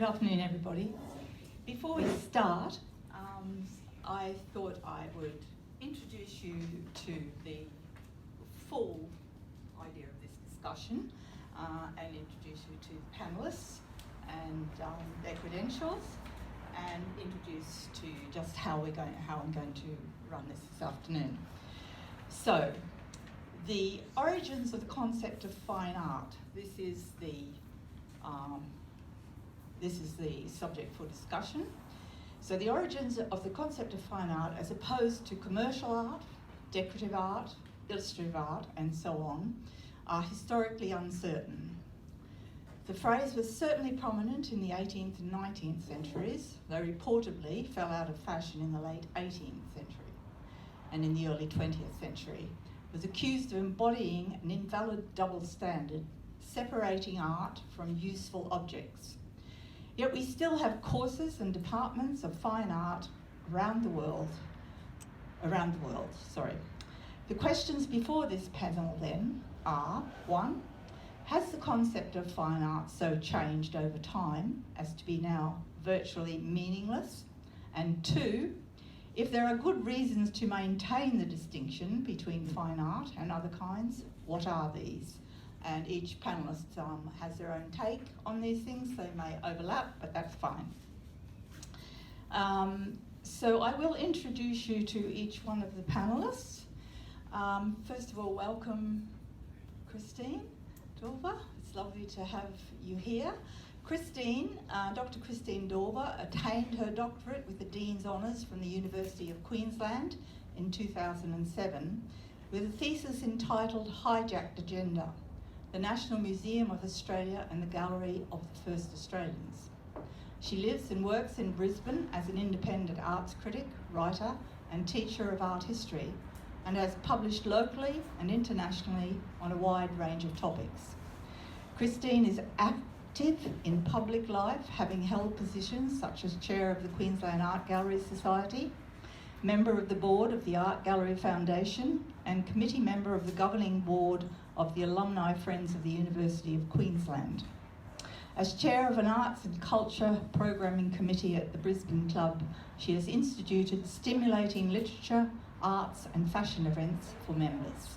Good afternoon, everybody. Before we start, I thought I would introduce you to the full idea of this discussion and introduce you to the panelists and their credentials, and introduce to just how I'm going to run this afternoon. So, the origins of the concept of fine art. This is the subject for discussion. So the origins of the concept of fine art as opposed to commercial art, decorative art, illustrative art, and so on, are historically uncertain. The phrase was certainly prominent in the 18th and 19th centuries, though reportedly fell out of fashion in the late 18th century and in the early 20th century, was accused of embodying an invalid double standard, separating art from useful objects. Yet we still have courses and departments of fine art around the world. The questions before this panel then are, 1, has the concept of fine art so changed over time as to be now virtually meaningless? And 2, if there are good reasons to maintain the distinction between fine art and other kinds, what are these? And each panellist has their own take on these things. They may overlap, but that's fine. So I will introduce you to each one of the panellists. First of all, welcome Christine Dauber. It's lovely to have you here. Dr. Christine Dauber attained her doctorate with the Dean's Honours from the University of Queensland in 2007 with a thesis entitled Hijacked Agenda, the National Museum of Australia and the Gallery of the First Australians. She lives and works in Brisbane as an independent arts critic, writer and teacher of art history, and has published locally and internationally on a wide range of topics. Christine is active in public life, having held positions such as Chair of the Queensland Art Gallery Society, Member of the Board of the Art Gallery Foundation, and Committee Member of the Governing Board of the Alumni Friends of the University of Queensland. As Chair of an Arts and Culture Programming Committee at the Brisbane Club, she has instituted stimulating literature, arts and fashion events for members.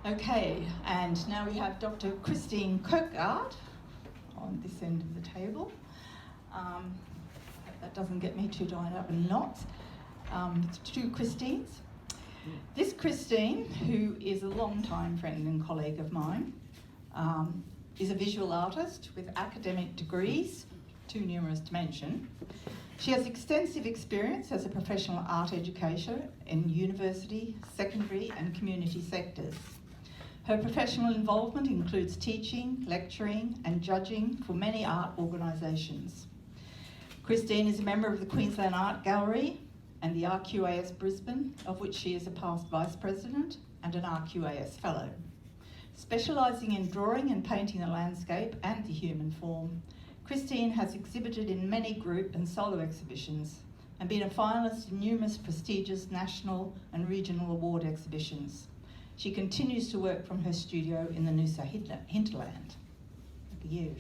Okay, and now we have Dr. Christine Kirkegard on this end of the table. That doesn't get me too tied up in knots. Two Christines. This Christine, who is a long-time friend and colleague of mine, is a visual artist with academic degrees, too numerous to mention. She has extensive experience as a professional art educator in university, secondary and community sectors. Her professional involvement includes teaching, lecturing and judging for many art organisations. Christine is a member of the Queensland Art Gallery and the RQAS Brisbane, of which she is a past Vice President and an RQAS Fellow. Specialising in drawing and painting the landscape and the human form, Christine has exhibited in many group and solo exhibitions and been a finalist in numerous prestigious national and regional award exhibitions. She continues to work from her studio in the Noosa hinterland. Look at you.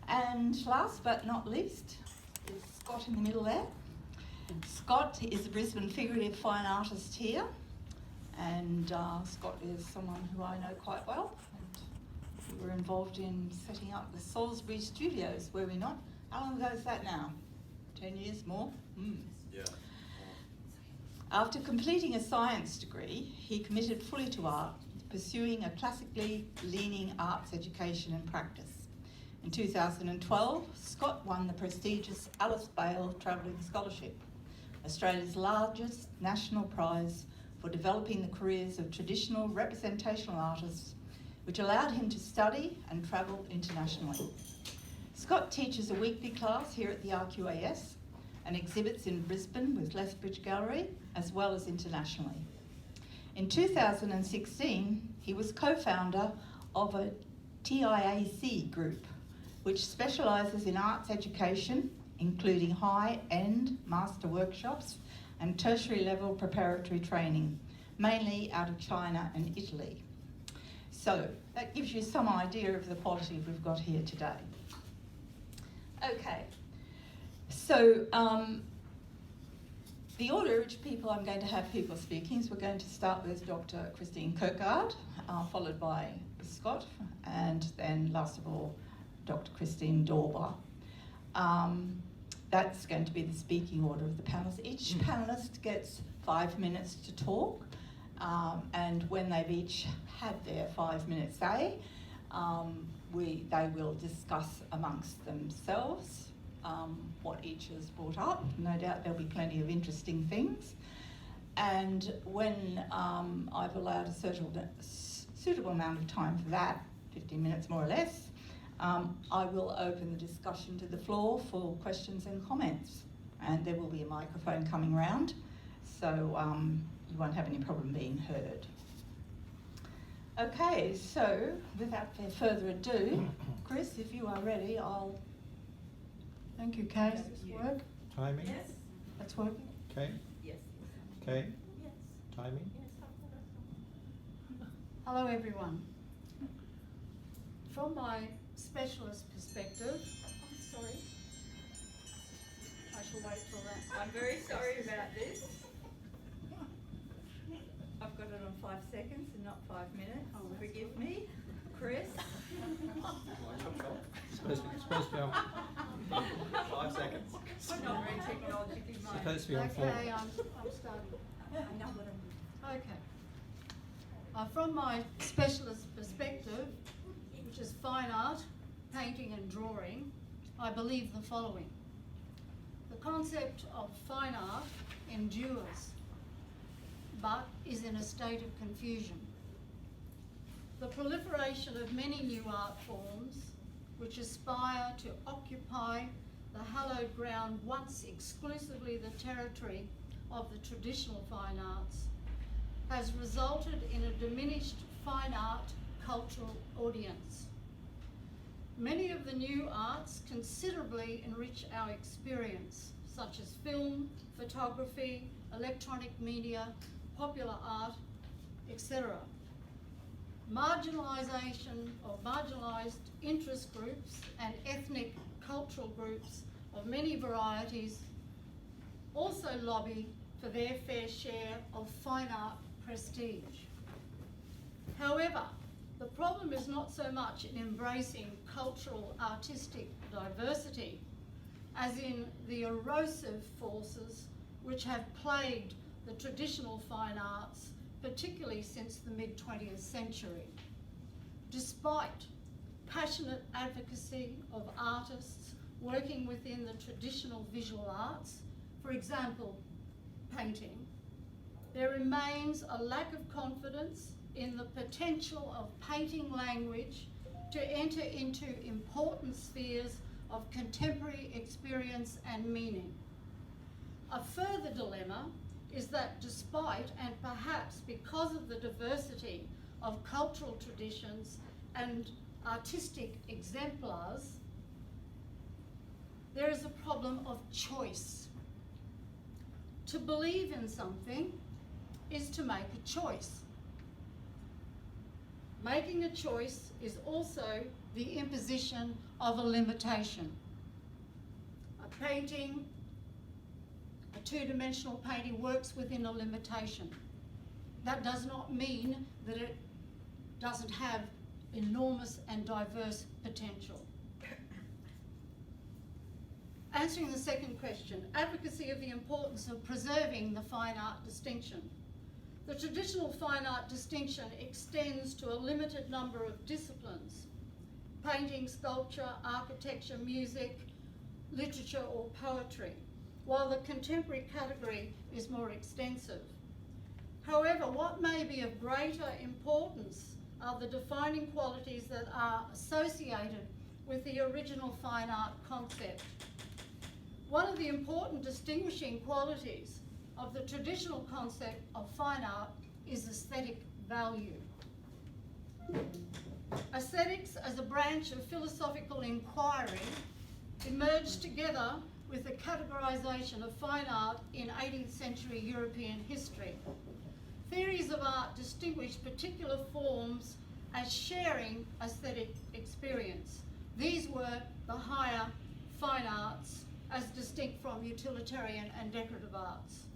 And last but not least is Scott in the middle there. Scott is a Brisbane figurative fine artist here, and Scott is someone who I know quite well, and we were involved in setting up the Salisbury Studios, were we not? How long ago is that now? 10 years more? Yeah. After completing a science degree, he committed fully to art, pursuing a classically leaning arts education and practice. In 2012, Scott won the prestigious Alice Bale Travelling Scholarship, Australia's largest national prize for developing the careers of traditional representational artists, which allowed him to study and travel internationally. Scott teaches a weekly class here at the RQAS and exhibits in Brisbane with Lethbridge Gallery, as well as internationally. In 2016, he was co-founder of a TIAC group, which specialises in arts education, including high-end master workshops and tertiary level preparatory training, mainly out of China and Italy. So that gives you some idea of the quality we've got here today. Okay, so the order which I'm going to have people speaking is we're going to start with Dr. Christine Kirkegard, followed by Scott, and then last of all, Dr. Christine Dauber. That's going to be the speaking order of the panels. Each panellist gets 5 minutes to talk, and when they've each had their 5 minutes, they will discuss amongst themselves what each has brought up. No doubt there'll be plenty of interesting things. And when I've allowed a suitable amount of time for that, 15 minutes more or less, I will open the discussion to the floor for questions and comments. And there will be a microphone coming round, so you won't have any problem being heard. Okay, so without further ado, Chris, if you are ready, I'll... Thank you, Kay. Does this work? Timing? Yes. That's working? Okay. Yes. Okay. Yes. Timing? Yes. Hello everyone. From my specialist perspective, I'm sorry. I shall wait till that. I'm very sorry about this. I've got it on 5 seconds and not 5 minutes. Oh, that's Forgive me, Chris. Supposed to be on 5 seconds. I'm not very technologically minded. Supposed to be on 4. Okay, I'm starting. I know what I'm Okay. From my specialist perspective, which is fine art, painting and drawing, I believe the following. The concept of fine art endures, but is in a state of confusion. The proliferation of many new art forms, which aspire to occupy the hallowed ground once exclusively the territory of the traditional fine arts, has resulted in a diminished fine art cultural audience. Many of the new arts considerably enrich our experience, such as film, photography, electronic media, popular art, etc. Marginalisation of marginalised interest groups and ethnic cultural groups of many varieties also lobby for their fair share of fine art prestige. However, the problem is not so much in embracing cultural artistic diversity as in the erosive forces which have plagued the traditional fine arts, particularly since the mid-20th century. Despite passionate advocacy of artists working within the traditional visual arts, for example, painting, there remains a lack of confidence in the potential of painting language to enter into important spheres of contemporary experience and meaning. A further dilemma is that despite and perhaps because of the diversity of cultural traditions and artistic exemplars, there is a problem of choice. To believe in something is to make a choice. Making a choice is also the imposition of a limitation. A painting, a two-dimensional painting works within a limitation. That does not mean that it doesn't have enormous and diverse potential. Answering the second question, advocacy of the importance of preserving the fine art distinction. The traditional fine art distinction extends to a limited number of disciplines: painting, sculpture, architecture, music, literature or poetry, while the contemporary category is more extensive. However, what may be of greater importance are the defining qualities that are associated with the original fine art concept. One of the important distinguishing qualities of the traditional concept of fine art is aesthetic value. Aesthetics as a branch of philosophical inquiry emerged together with the categorisation of fine art in 18th century European history. Theories of art distinguish particular forms as sharing aesthetic experience. These were the higher fine arts as distinct from utilitarian and decorative arts.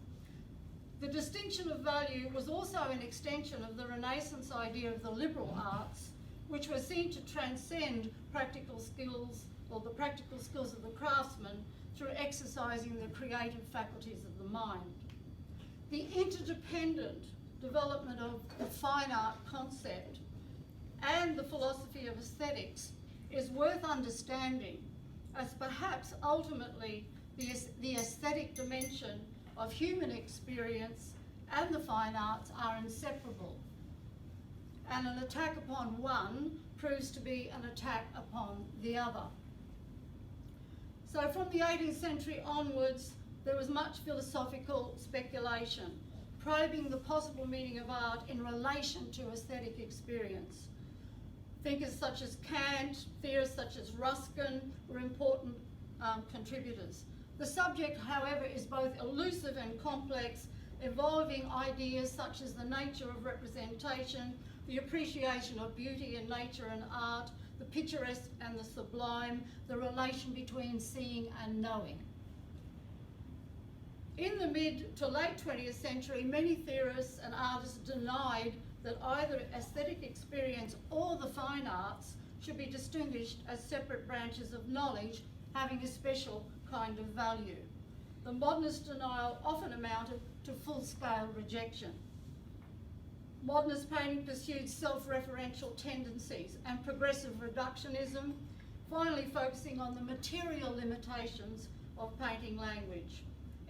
The distinction of value was also an extension of the Renaissance idea of the liberal arts, which were seen to transcend practical skills, or the practical skills of the craftsman, through exercising the creative faculties of the mind. The interdependent development of the fine art concept and the philosophy of aesthetics is worth understanding, as perhaps ultimately the aesthetic dimension of human experience and the fine arts are inseparable, and an attack upon one proves to be an attack upon the other. So from the 18th century onwards, there was much philosophical speculation, probing the possible meaning of art in relation to aesthetic experience. Thinkers such as Kant, theorists such as Ruskin were important contributors. The subject, however, is both elusive and complex, involving ideas such as the nature of representation, the appreciation of beauty in nature and art, the picturesque and the sublime, the relation between seeing and knowing. In the mid to late 20th century, many theorists and artists denied that either aesthetic experience or the fine arts should be distinguished as separate branches of knowledge having a special kind of value. The modernist denial often amounted to full-scale rejection. Modernist painting pursued self-referential tendencies and progressive reductionism, finally focusing on the material limitations of painting language.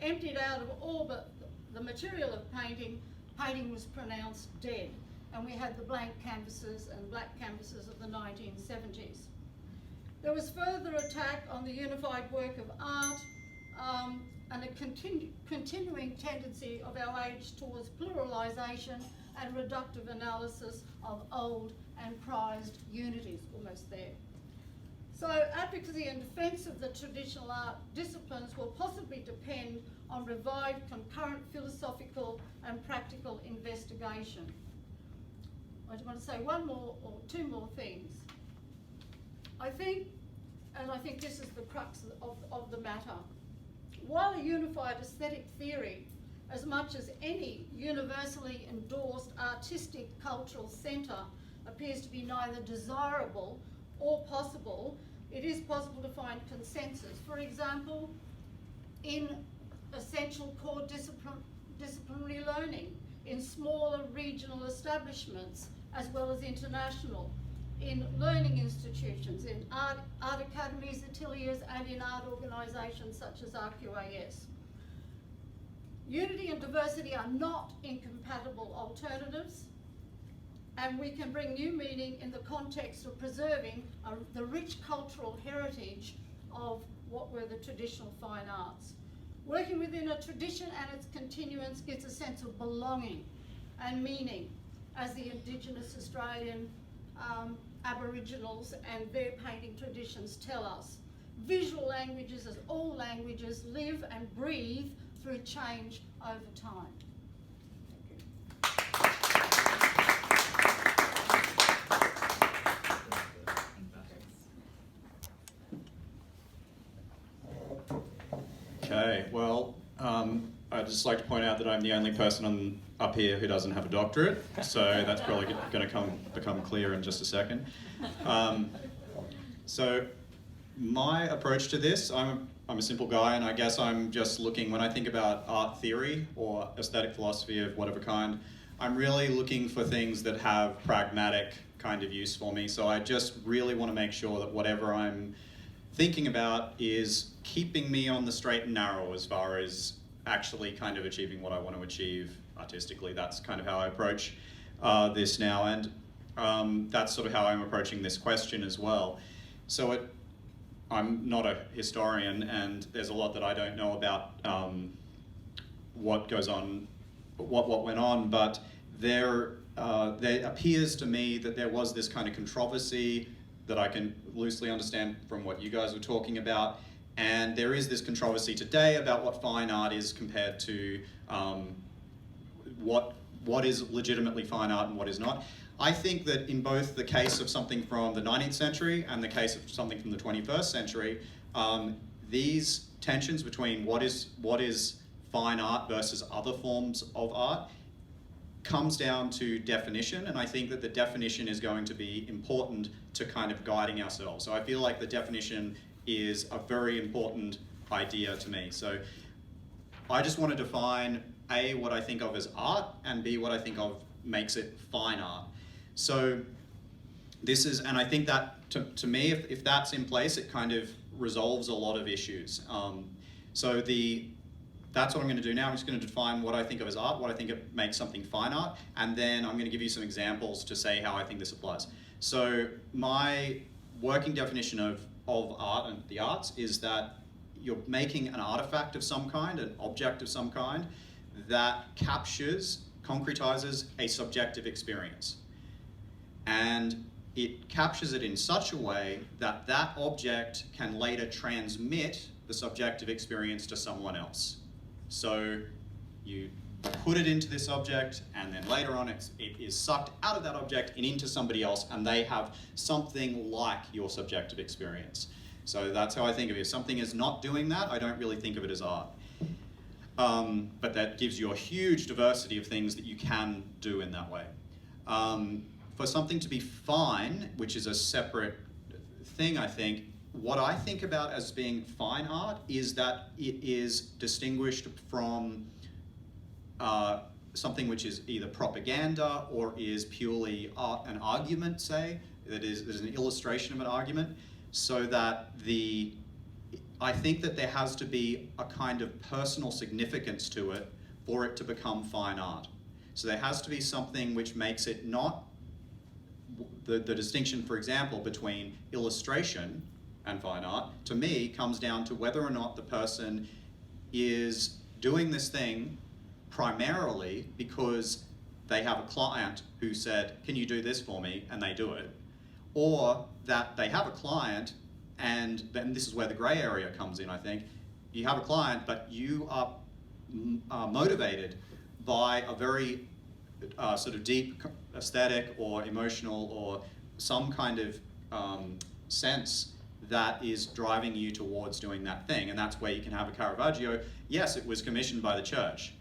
Emptied out of all but the material of painting, painting was pronounced dead, and we had the blank canvases and black canvases of the 1970s. There was further attack on the unified work of art and a continuing tendency of our age towards pluralisation and reductive analysis of old and prized unities, almost there. So advocacy and defence of the traditional art disciplines will possibly depend on revived concurrent philosophical and practical investigation. I just want to say one more or two more things. I think this is the crux of the matter. While a unified aesthetic theory, as much as any universally endorsed artistic cultural centre, appears to be neither desirable or possible, it is possible to find consensus. For example, in essential core disciplinary learning, in smaller regional establishments as well as international, in learning institutions, in art academies, ateliers, and in art organisations such as RQAS. Unity and diversity are not incompatible alternatives, and we can bring new meaning in the context of preserving the rich cultural heritage of what were the traditional fine arts. Working within a tradition and its continuance gives a sense of belonging and meaning, as the Indigenous Australian Aboriginals and their painting traditions tell us. Visual languages, as all languages, live and breathe through change over time. Okay, well, I'd just like to point out that I'm the only person up here who doesn't have a doctorate, so that's probably going to become clear in just a second. So my approach to this, I'm a simple guy, and I guess I'm just looking, when I think about art theory or aesthetic philosophy of whatever kind, I'm really looking for things that have pragmatic kind of use for me. So I just really want to make sure that whatever I'm thinking about is keeping me on the straight and narrow as far as actually kind of achieving what I want to achieve artistically. That's kind of how I approach this now, and that's sort of how I'm approaching this question as well. So I'm not a historian, and there's a lot that I don't know about what goes on, what went on, but there appears to me that there was this kind of controversy that I can loosely understand from what you guys were talking about, and there is this controversy today about what fine art is compared to what is legitimately fine art and what is not. I think that in both the case of something from the 19th century and the case of something from the 21st century, these tensions between what is fine art versus other forms of art comes down to definition, and I think that the definition is going to be important to kind of guiding ourselves. So I feel like the definition is a very important idea to me. So I just want to define A, what I think of as art, and B, what I think of makes it fine art. So this is, and I think that to me, if that's in place, it kind of resolves a lot of issues. That's what I'm going to do now. I'm just going to define what I think of as art, what I think it makes something fine art, and then I'm going to give you some examples to say how I think this applies. So my working definition of art and the arts is that you're making an artifact of some kind, an object of some kind, that captures, concretizes a subjective experience. And it captures it in such a way that that object can later transmit the subjective experience to someone else. So you put it into this object, and then later on it is sucked out of that object and into somebody else, and they have something like your subjective experience. So that's how I think of it. If something is not doing that, I don't really think of it as art. But that gives you a huge diversity of things that you can do in that way. For something to be fine, which is a separate thing, I think, what I think about as being fine art is that it is distinguished from something which is either propaganda or is purely an argument, say, that is an illustration of an argument, so that I think that there has to be a kind of personal significance to it for it to become fine art. So there has to be something which makes it not the distinction, for example, between illustration and fine art, to me, comes down to whether or not the person is doing this thing primarily because they have a client who said, can you do this for me? And they do it. Or that they have a client, and then this is where the gray area comes in, I think. You have a client, but you are motivated by a very sort of deep aesthetic or emotional or some kind of sense that is driving you towards doing that thing. And that's where you can have a Caravaggio. Yes, it was commissioned by the church.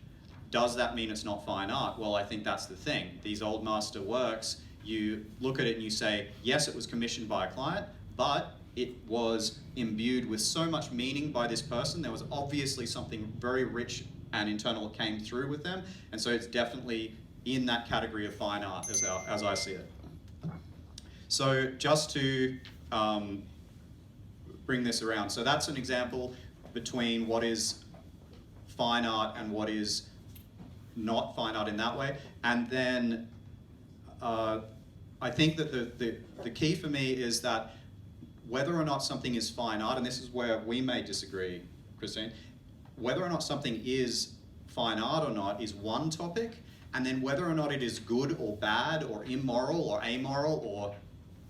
Does that mean it's not fine art? Well, I think that's the thing. These old master works, you look at it and you say, yes, it was commissioned by a client, but it was imbued with so much meaning by this person. There was obviously something very rich and internal that came through with them. And so it's definitely in that category of fine art as I see it. So just to bring this around. So that's an example between what is fine art and what is not fine art in that way. And then I think that the key for me is that whether or not something is fine art, and this is where we may disagree, Christine, whether or not something is fine art or not is one topic, and then whether or not it is good or bad or immoral or amoral or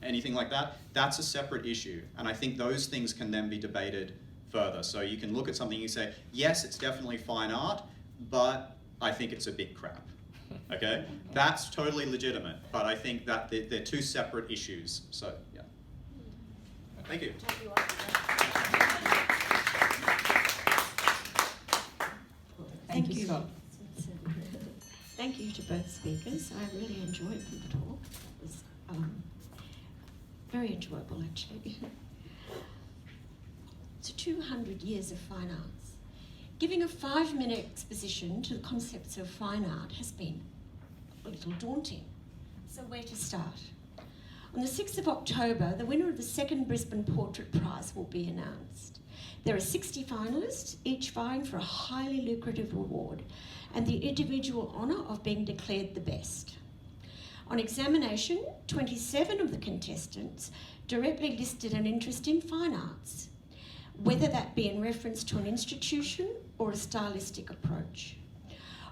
anything like that, that's a separate issue. And I think those things can then be debated further. So you can look at something and you say, yes, it's definitely fine art, but I think it's a bit crap. Okay? That's totally legitimate, but I think that they're two separate issues. So, yeah. Thank you. Thank you. Thank you to both speakers. I really enjoyed the talk. It was very enjoyable, actually. So 200 years of fine arts. Giving a 5-minute exposition to the concepts of fine art has been a little daunting. So where to start? On the 6th of October, the winner of the second Brisbane Portrait Prize will be announced. There are 60 finalists, each vying for a highly lucrative reward and the individual honour of being declared the best. On examination, 27 of the contestants directly listed an interest in fine arts, whether that be in reference to an institution or a stylistic approach.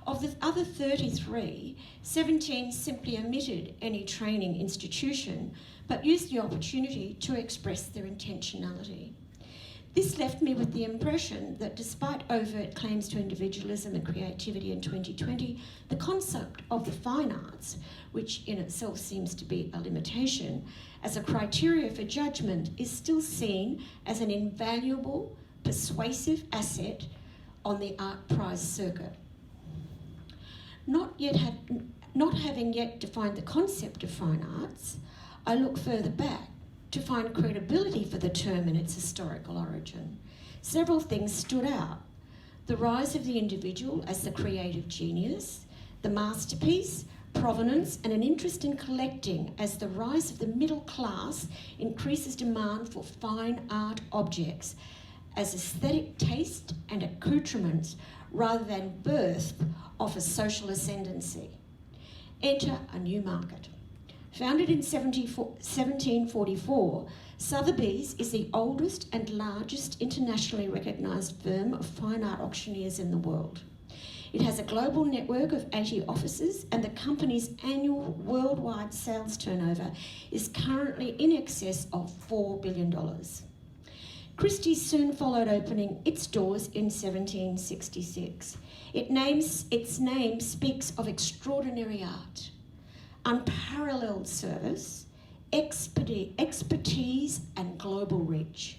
Of the other 33, 17 simply omitted any training institution, but used the opportunity to express their intentionality. This left me with the impression that despite overt claims to individualism and creativity in 2020, the concept of the fine arts, which in itself seems to be a limitation, as a criteria for judgment is still seen as an invaluable, persuasive asset on the art prize circuit. Not having yet defined the concept of fine arts, I look further back to find credibility for the term in its historical origin. Several things stood out. The rise of the individual as the creative genius, the masterpiece, provenance, and an interest in collecting as the rise of the middle class increases demand for fine art objects as aesthetic taste and accoutrements rather than birth of a social ascendancy. Enter a new market. Founded in 1744, Sotheby's is the oldest and largest internationally recognised firm of fine art auctioneers in the world. It has a global network of 80 offices, and the company's annual worldwide sales turnover is currently in excess of $4 billion. Christie's soon followed, opening its doors in 1766. Its name speaks of extraordinary art, unparalleled service, expertise, and global reach.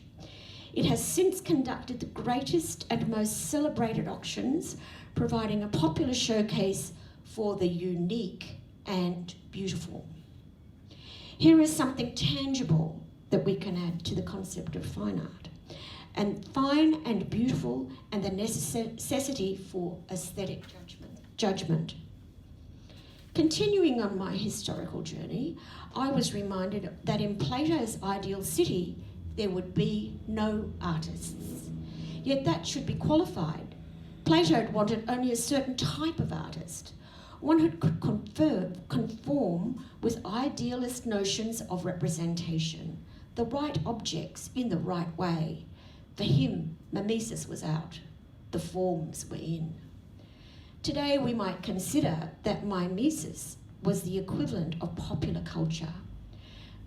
It has since conducted the greatest and most celebrated auctions, providing a popular showcase for the unique and beautiful. Here is something tangible that we can add to the concept of fine art, and fine and beautiful, and the necessity for aesthetic judgment. Continuing on my historical journey, I was reminded that in Plato's ideal city, there would be no artists. Yet that should be qualified. Plato wanted only a certain type of artist, one who could conform with idealist notions of representation, the right objects in the right way. For him, mimesis was out, the forms were in. Today we might consider that mimesis was the equivalent of popular culture.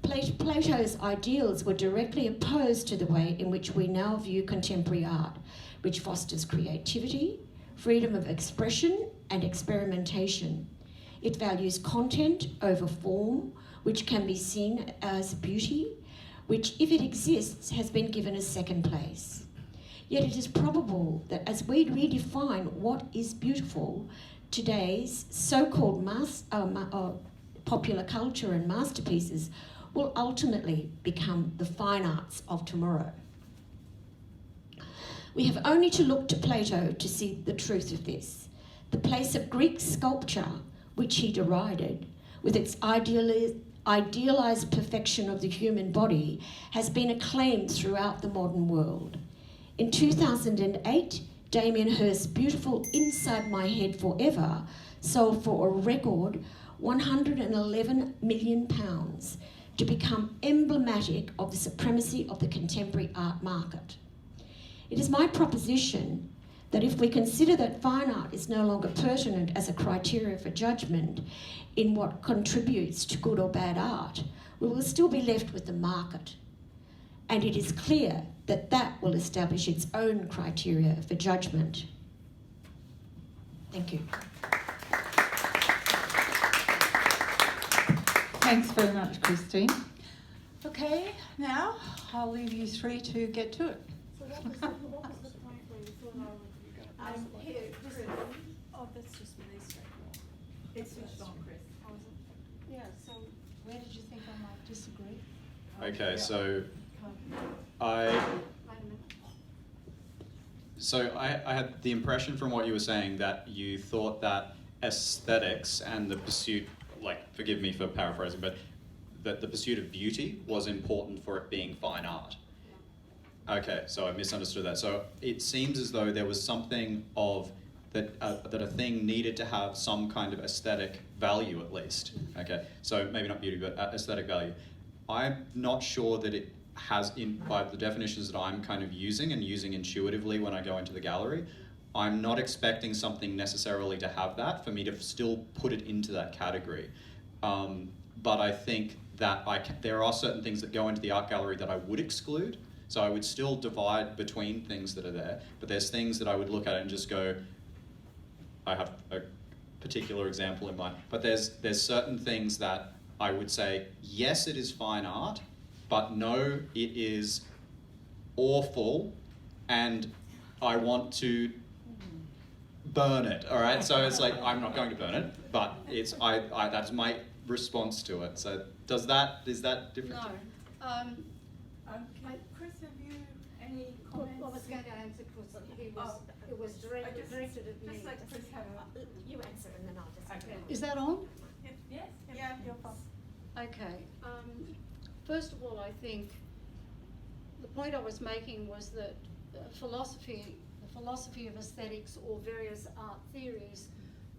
Plato's ideals were directly opposed to the way in which we now view contemporary art, which fosters creativity, freedom of expression, and experimentation. It values content over form, which can be seen as beauty, which, if it exists, has been given a second place. Yet it is probable that as we redefine what is beautiful, today's so-called popular culture and masterpieces will ultimately become the fine arts of tomorrow. We have only to look to Plato to see the truth of this. The place of Greek sculpture, which he derided, with its idealized perfection of the human body, has been acclaimed throughout the modern world. In 2008, Damien Hirst's beautiful Inside My Head Forever sold for a record £111 million to become emblematic of the supremacy of the contemporary art market. It is my proposition that if we consider that fine art is no longer pertinent as a criteria for judgment in what contributes to good or bad art, we will still be left with the market. And it is clear that that will establish its own criteria for judgment. Thank you. Thanks very much, Christine. Okay, now I'll leave you three to get to it. So what was the point where you thought I would... Here, Chris. Oh, that's just me straight. It's switched on, Chris. Oh, is it? Yeah, so where did you think I might disagree? Okay, so Wait a minute. I had the impression from what you were saying that you thought that aesthetics and the pursuit, like, forgive me for paraphrasing, but that the pursuit of beauty was important for it being fine art. Okay, so I misunderstood that. So it seems as though there was something of that a thing needed to have some kind of aesthetic value at least. Okay, so maybe not beauty, but aesthetic value. I'm not sure that it has, by the definitions that I'm kind of using and using intuitively when I go into the gallery, I'm not expecting something necessarily to have that for me to still put it into that category. But I think that there are certain things that go into the art gallery that I would exclude. So I would still divide between things that are there, but there's things that I would look at and just go, I have a particular example in mind, but there's certain things that I would say, yes, it is fine art, but no, it is awful, and I want to burn it, all right? So it's like, I'm not going to burn it, but it's, that's my response to it. So is that different? No. Chris, have you any Well, comments? I was going to answer because it was directed at me. Just let Chris have a... You answer and then I'll just... Okay. Is that on? Yes? Yeah, you're fine. Okay. First of all, I think the point I was making was that the philosophy of aesthetics, or various art theories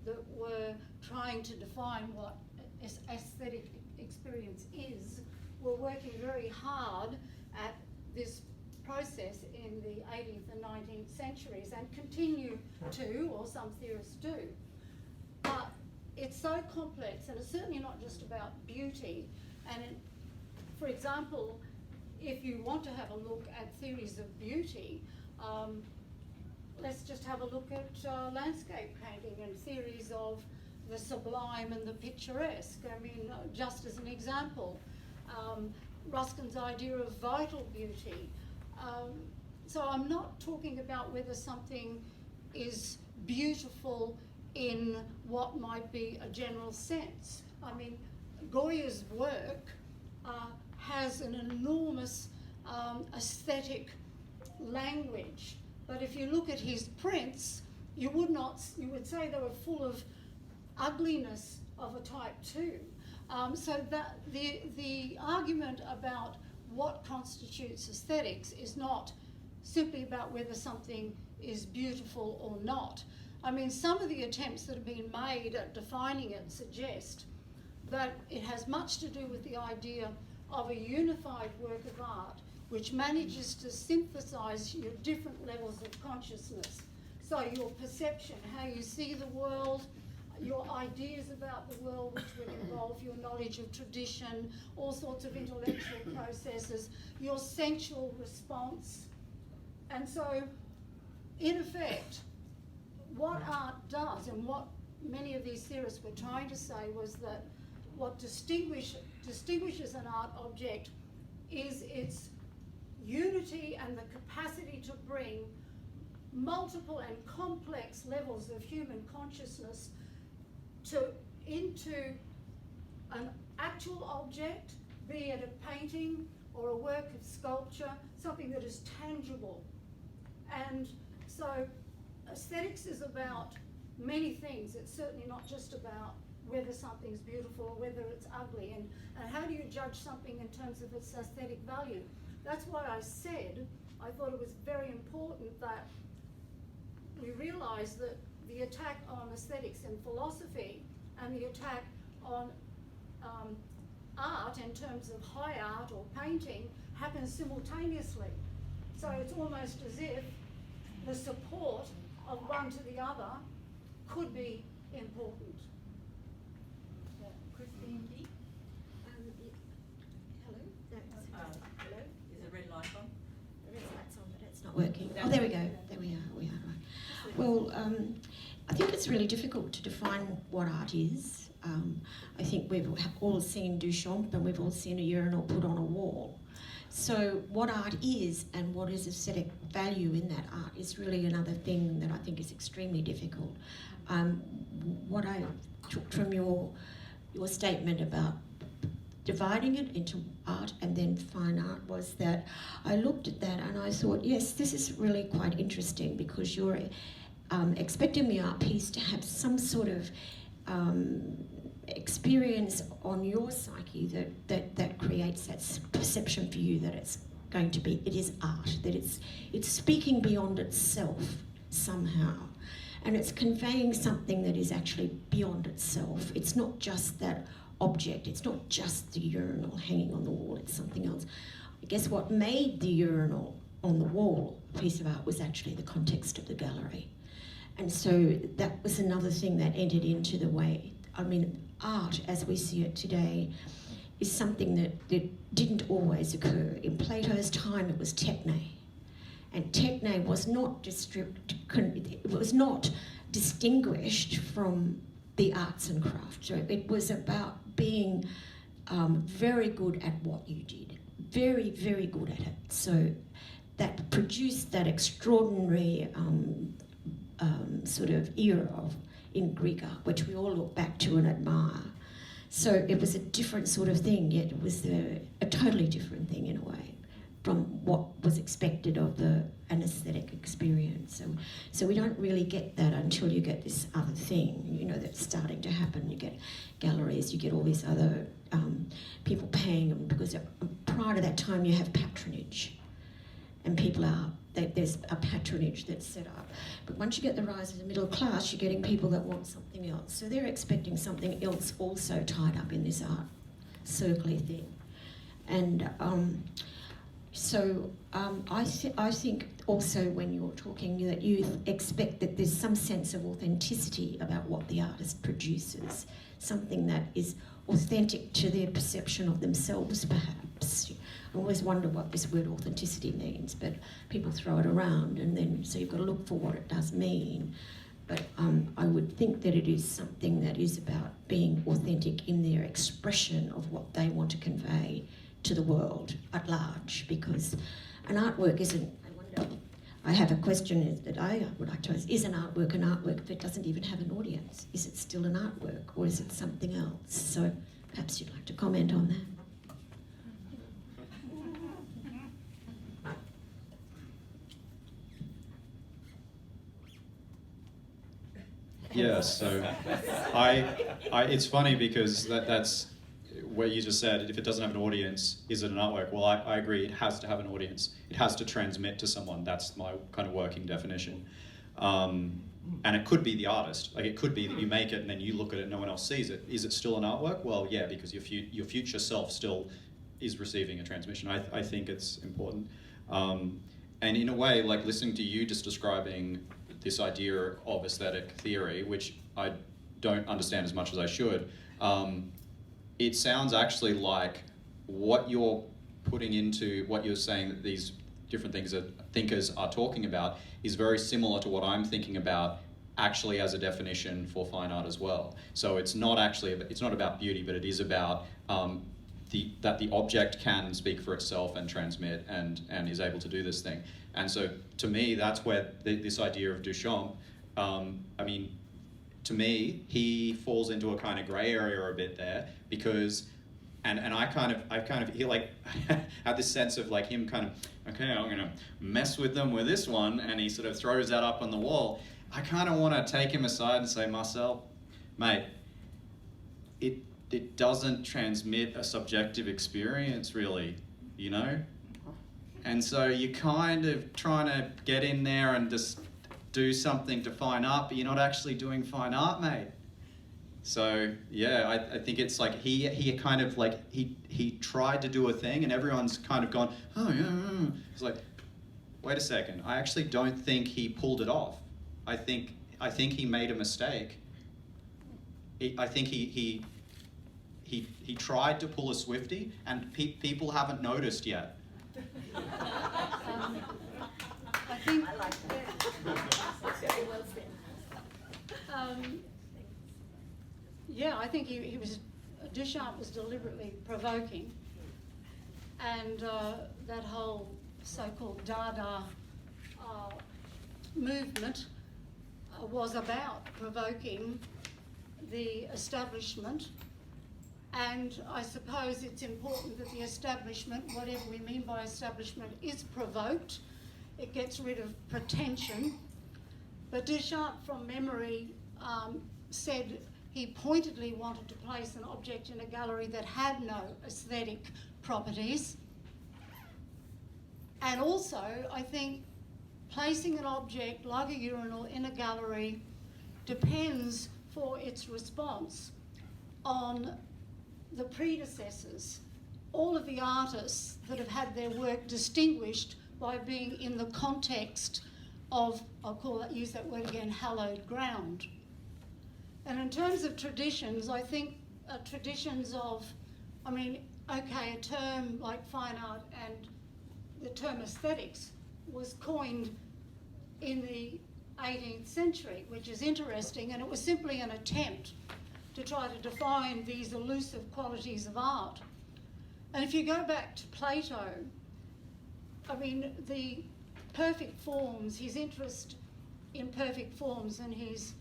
that were trying to define what aesthetic experience is, were working very hard at this process in the 18th and 19th centuries, and continue to, or some theorists do. But it's so complex, and it's certainly not just about beauty. And for example, if you want to have a look at theories of beauty, let's just have a look at landscape painting and theories of the sublime and the picturesque. I mean, just as an example, Ruskin's idea of vital beauty. So I'm not talking about whether something is beautiful in what might be a general sense. I mean, Goya's work has an enormous aesthetic language, but if you look at his prints, you would say they were full of ugliness of a type 2. So that the argument about what constitutes aesthetics is not simply about whether something is beautiful or not. I mean, some of the attempts that have been made at defining it suggest that it has much to do with the idea of a unified work of art which manages to synthesize your different levels of consciousness. So your perception, how you see the world, your ideas about the world, which would involve your knowledge of tradition, all sorts of intellectual processes, your sensual response. And so, in effect, what art does, and what many of these theorists were trying to say, was that what distinguishes an art object is its unity and the capacity to bring multiple and complex levels of human consciousness into an actual object, be it a painting or a work of sculpture, something that is tangible. And so aesthetics is about many things. It's certainly not just about whether something's beautiful or whether it's ugly, and how do you judge something in terms of its aesthetic value. That's why I said I thought it was very important that we realise that the attack on aesthetics in philosophy and the attack on art in terms of high art or painting happens simultaneously. So it's almost as if the support of one to the other could be important. Christine? Hello? No, hello? Is the red light on? The red light's on, but it's not working. Oh, there we go. There we are. We are right. Well, I think it's really difficult to define what art is. I think we've all seen Duchamp, and we've all seen a urinal put on a wall. So what art is and what is aesthetic value in that art is really another thing that I think is extremely difficult. What I took from your statement about dividing it into art and then fine art was that I looked at that and I thought, yes, this is really quite interesting, because you're expecting the art piece to have some sort of experience on your psyche that creates that perception for you that it's going to be, it is art, that it's speaking beyond itself somehow, and it's conveying something that is actually beyond itself. It's not just that object, it's not just the urinal hanging on the wall, it's something else. I guess what made the urinal on the wall piece of art was actually the context of the gallery. And so that was another thing that entered into the way, I mean, art as we see it today is something that didn't always occur. In Plato's time, it was techne. And techne was not distinguished from the arts and crafts. So it was about being very good at what you did, very, very good at it. So that produced that extraordinary sort of era in Greek art, which we all look back to and admire. So it was a different sort of thing, yet it was a totally different thing in a way from what was expected of an aesthetic experience. So we don't really get that until you get this other thing, you know, that's starting to happen. You get galleries, you get all these other people paying them, because prior to that time you have patronage. And there's a patronage that's set up. But once you get the rise of the middle class, you're getting people that want something else. So they're expecting something else also tied up in this art circly thing. And I think also when you're talking that you expect that there's some sense of authenticity about what the artist produces, something that is authentic to their perception of themselves, perhaps. I always wonder what this word authenticity means, but people throw it around, and then so you've got to look for what it does mean. But I would think that it is something that is about being authentic in their expression of what they want to convey to the world at large, because an artwork isn't, I have a question that I would like to ask, is an artwork if it doesn't even have an audience? Is it still an artwork, or is it something else? So perhaps you'd like to comment on that. Yeah, so it's funny because that's where you just said, if it doesn't have an audience, is it an artwork? Well, I agree, it has to have an audience. It has to transmit to someone. That's my kind of working definition. And it could be the artist. Like, it could be that you make it and then you look at it and no one else sees it. Is it still an artwork? Well, yeah, because your future self still is receiving a transmission. I think it's important. And in a way, like listening to you just describing this idea of aesthetic theory, which I don't understand as much as I should, it sounds actually like what you're putting into what you're saying that these different things that thinkers are talking about is very similar to what I'm thinking about actually as a definition for fine art as well. So it's not about beauty, but it is about that the object can speak for itself and transmit and is able to do this thing. And so to me, that's where this idea of Duchamp, to me, he falls into a kind of grey area a bit there, because, and I kind of he like had this sense of like him kind of, okay, I'm gonna mess with them with this one, and he sort of throws that up on the wall. I kind of want to take him aside and say, Marcel, mate, it doesn't transmit a subjective experience really, you know? And so you're kind of trying to get in there and just do something to fine art, but you're not actually doing fine art, mate. So yeah, I think it's like he kind of like he tried to do a thing, and everyone's kind of gone, oh yeah. It's like, wait a second, I actually don't think he pulled it off. I think he made a mistake. I think he tried to pull a Swiftie, and people haven't noticed yet. I think I like that. Very well said. Yeah, I think Duchamp was deliberately provoking, and that whole so-called Dada movement was about provoking the establishment. And I suppose it's important that the establishment, whatever we mean by establishment, is provoked. It gets rid of pretension. But Duchamp, from memory, said he pointedly wanted to place an object in a gallery that had no aesthetic properties. And also, I think placing an object like a urinal in a gallery depends for its response on the predecessors, all of the artists that have had their work distinguished by being in the context of, use that word again, hallowed ground. And in terms of traditions, I think traditions of, okay, a term like fine art and the term aesthetics was coined in the 18th century, which is interesting, and it was simply an attempt to try to define these elusive qualities of art. And if you go back to Plato, I mean, the perfect forms, his interest in perfect forms and his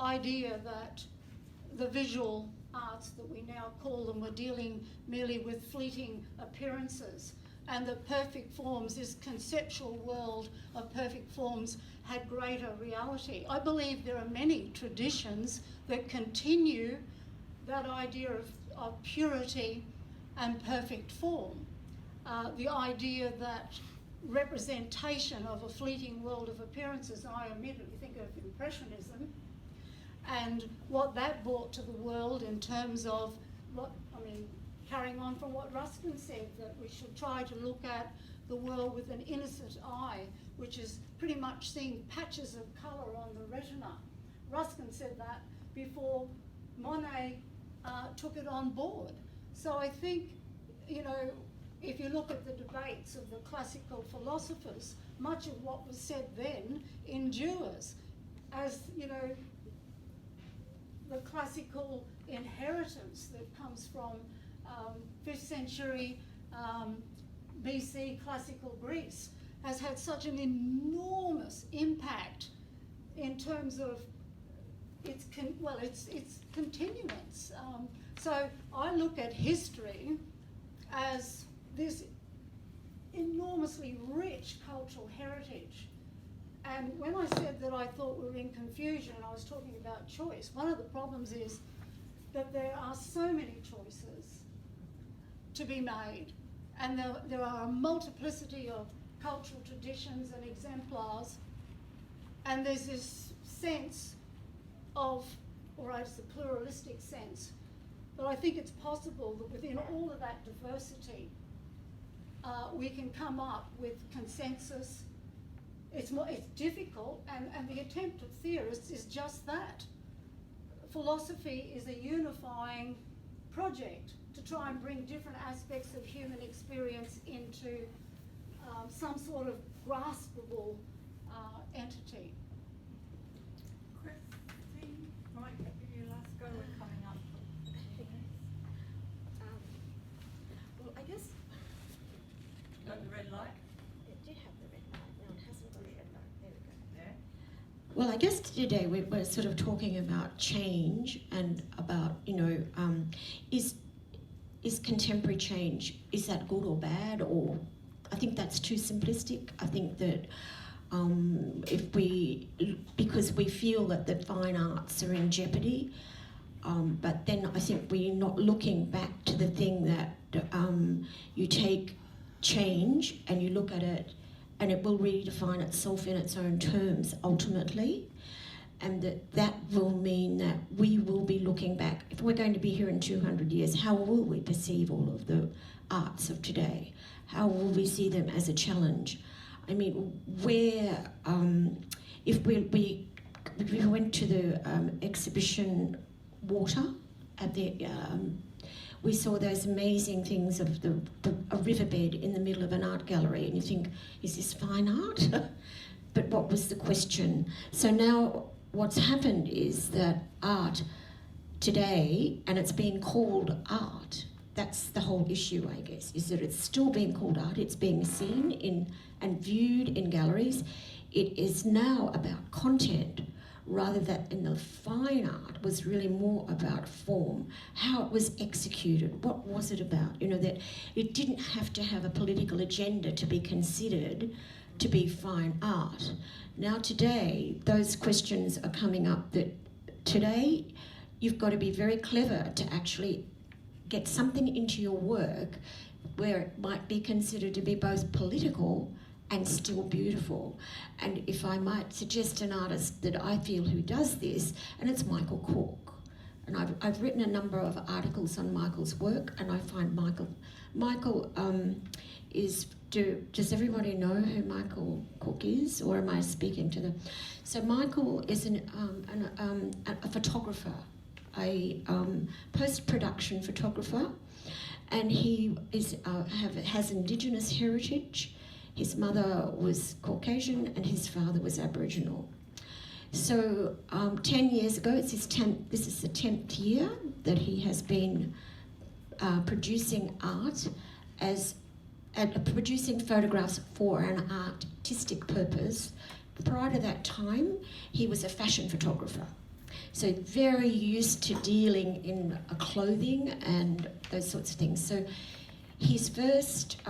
idea that the visual arts that we now call them were dealing merely with fleeting appearances, and the perfect forms, this conceptual world of perfect forms, had greater reality. I believe there are many traditions that continue that idea of purity and perfect form. The idea that representation of a fleeting world of appearances, and I immediately think of Impressionism, and what that brought to the world in terms of carrying on from what Ruskin said, that we should try to look at the world with an innocent eye, which is pretty much seeing patches of colour on the retina. Ruskin said that before Monet took it on board. So I think, you know, if you look at the debates of the classical philosophers, much of what was said then endures as, you know, the classical inheritance that comes from 5th century BC classical Greece has had such an enormous impact in terms of its continuance. So I look at history as this enormously rich cultural heritage. And when I said that I thought we were in confusion and I was talking about choice, one of the problems is that there are so many choices to be made, and there are a multiplicity of cultural traditions and exemplars, and there's this sense of, or it's a pluralistic sense, but I think it's possible that within all of that diversity, we can come up with consensus. It's difficult, and the attempt of theorists is just that. Philosophy is a unifying project to try and bring different aspects of human experience into some sort of graspable entity. Christine, might give you a last go. We're coming up. Well, I guess Got the red light? it did have the red light. No, it hasn't got the red light. There we go. There. Well, I guess today we're sort of talking about change and about, you know, is contemporary change, is that good or bad? Or I think that's too simplistic. I think that because we feel that the fine arts are in jeopardy, but then I think we're not looking back to the thing that you take change and you look at it and it will redefine itself in its own terms ultimately, and that will mean that we will be looking back. If we're going to be here in 200 years, how will we perceive all of the arts of today? How will we see them as a challenge? I mean, if we went to the exhibition Water at the we saw those amazing things of a riverbed in the middle of an art gallery, and you think, is this fine art? But what was the question? So now what's happened is that art today, and it's being called art, that's the whole issue, I guess, is that it's still being called art, it's being seen in and viewed in galleries. It is now about content, rather than in the fine art was really more about form, how it was executed, what was it about, you know, that it didn't have to have a political agenda to be considered to be fine art. Now today, those questions are coming up, that today you've got to be very clever to actually get something into your work where it might be considered to be both political and still beautiful. And if I might suggest an artist that I feel who does this, and it's Michael Cook. And I've written a number of articles on Michael's work, and I find Michael does everybody know who Michael Cook is, or am I speaking to them? So Michael is a photographer, a post-production photographer, and he has Indigenous heritage. His mother was Caucasian and his father was Aboriginal. So 10 years ago, this is the 10th year that he has been producing art producing photographs for an artistic purpose. Prior to that time, he was a fashion photographer. So very used to dealing in clothing and those sorts of things. So his first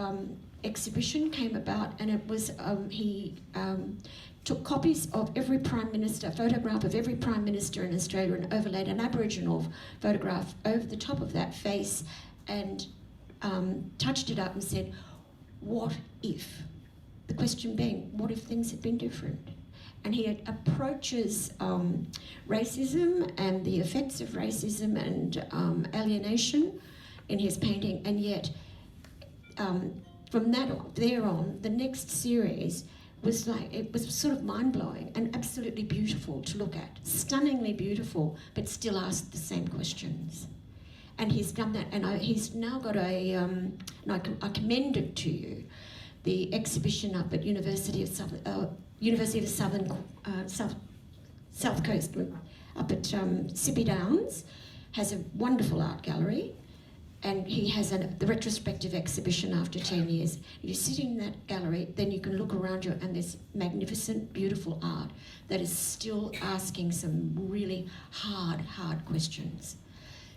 exhibition came about, and it was he took copies of every Prime Minister, a photograph of every Prime Minister in Australia, and overlaid an Aboriginal photograph over the top of that face and touched it up and said, what if? The question being, what if things had been different? And he approaches racism and the effects of racism and alienation in his painting, and yet from there on, the next series was sort of mind-blowing and absolutely beautiful to look at, stunningly beautiful, but still asked the same questions. And he's done that, and he's now got and I commend it to you, the exhibition up at University of South Coast, up at Sippy Downs, has a wonderful art gallery, and he has the retrospective exhibition after 10 years. You sit in that gallery, then you can look around you, and there's magnificent, beautiful art that is still asking some really hard questions.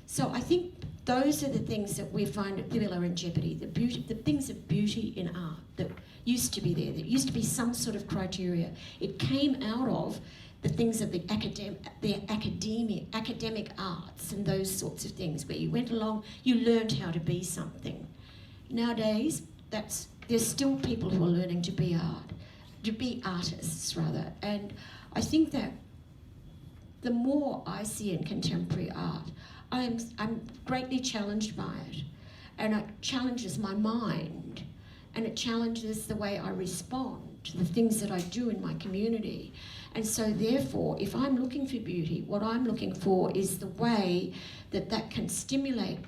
So I think those are the things that we find at Biennale are in jeopardy. The things of beauty in art that used to be there, that used to be some sort of criteria. It came out of the things of the academic arts and those sorts of things, where you went along, you learned how to be something. Nowadays, there's still people who are learning to be artists rather. And I think that the more I see in contemporary art, I'm greatly challenged by it, and it challenges my mind, and it challenges the way I respond to the things that I do in my community. And so therefore, if I'm looking for beauty, what I'm looking for is the way that can stimulate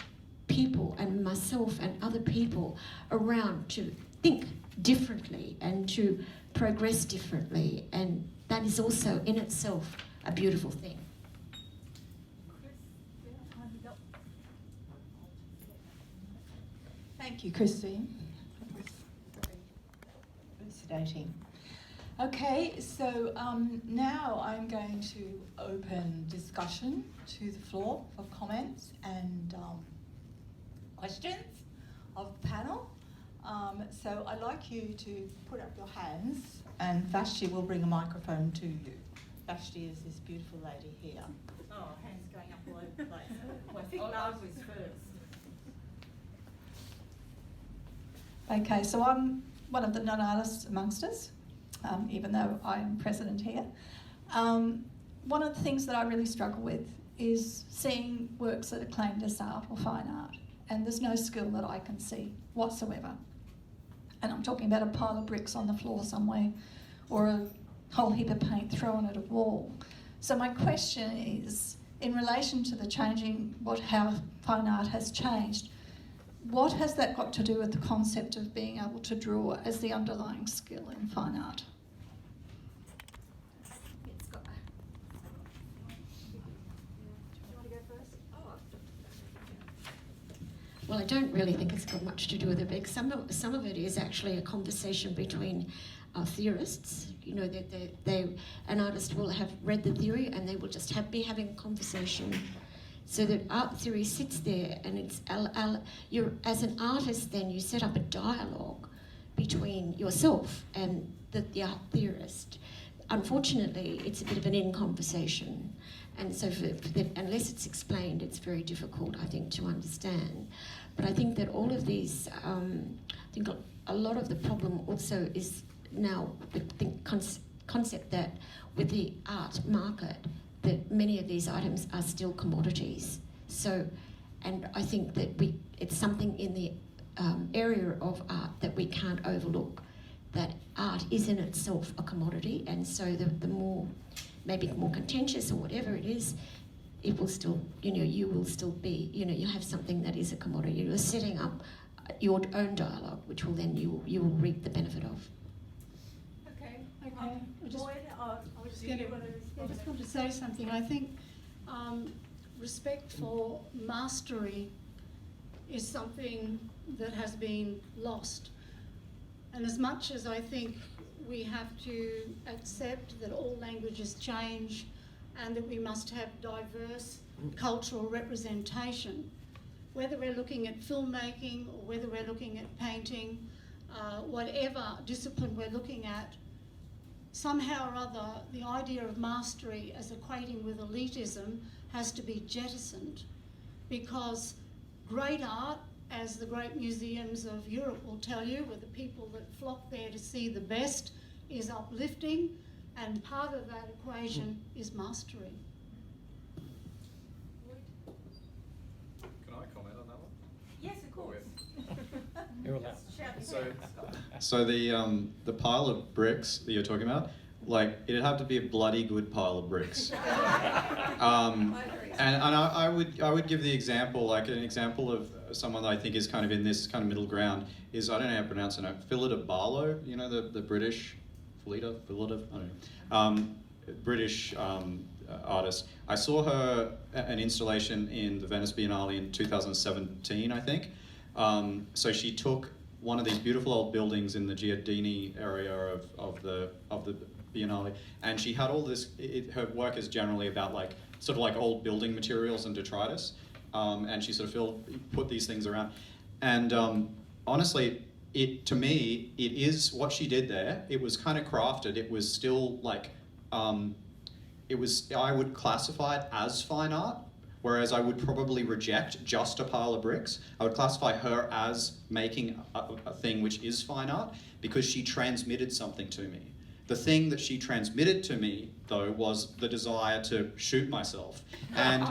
people and myself and other people around to think differently and to progress differently, and that is also in itself a beautiful thing. Thank you, Christine. That was very elucidating. Okay, so now I'm going to open discussion to the floor for comments and questions of the panel. So I'd like you to put up your hands, and Vashti will bring a microphone to you. Vashti is this beautiful lady here. Oh, hands going up all over the place. Well, I think Love was first. Okay, so I'm one of the non-artists amongst us, even though I am president here. One of the things that I really struggle with is seeing works that are claimed as art or fine art, and there's no skill that I can see whatsoever. And I'm talking about a pile of bricks on the floor somewhere, or a whole heap of paint thrown at a wall. So my question is, in relation to the changing, how fine art has changed, what has that got to do with the concept of being able to draw as the underlying skill in fine art? Well, I don't really think it's got much to do with it, but some of it is actually a conversation between theorists. You know, an artist will have read the theory and they will just be having a conversation. So that art theory sits there, and it's you're, as an artist, then you set up a dialogue between yourself and the art theorist. Unfortunately, it's a bit of an in-conversation, and so unless it's explained, it's very difficult, I think, to understand. But I think that all of these, I think a lot of the problem also is now the concept that with the art market, that many of these items are still commodities. So, and I think that it's something in the area of art that we can't overlook, that art is in itself a commodity, and so the more, maybe more contentious or whatever it is, it will still, you will still be, you have something that is a commodity. You're setting up your own dialogue, which will then you will reap the benefit of. Okay. Boyd, I was I just want to say something. I think respect for mastery is something that has been lost. And as much as I think we have to accept that all languages change and that we must have diverse cultural representation, whether we're looking at filmmaking or whether we're looking at painting, whatever discipline we're looking at, somehow or other, the idea of mastery as equating with elitism has to be jettisoned, because great art, as the great museums of Europe will tell you, with the people that flock there to see the best, is uplifting, and part of that equation is mastery. Can I comment on that one? Yes, of course. You're allowed. So the pile of bricks that you're talking about, like, it'd have to be a bloody good pile of bricks. And I would give the example, like an example of someone that I think is kind of in this kind of middle ground is, I don't know how to pronounce it, Phillida Barlow, the British, Phillida, I don't know, British artist. I saw her an installation in the Venice Biennale in 2017, I think. So she took one of these beautiful old buildings in the Giardini area of the Biennale, and she had all this. Her work is generally about sort of old building materials and detritus, and she sort of put these things around. And honestly, to me, it is what she did there. It was kind of crafted. It was still I would classify it as fine art, whereas I would probably reject just a pile of bricks. I would classify her as making a thing which is fine art because she transmitted something to me. The thing that she transmitted to me, though, was the desire to shoot myself. And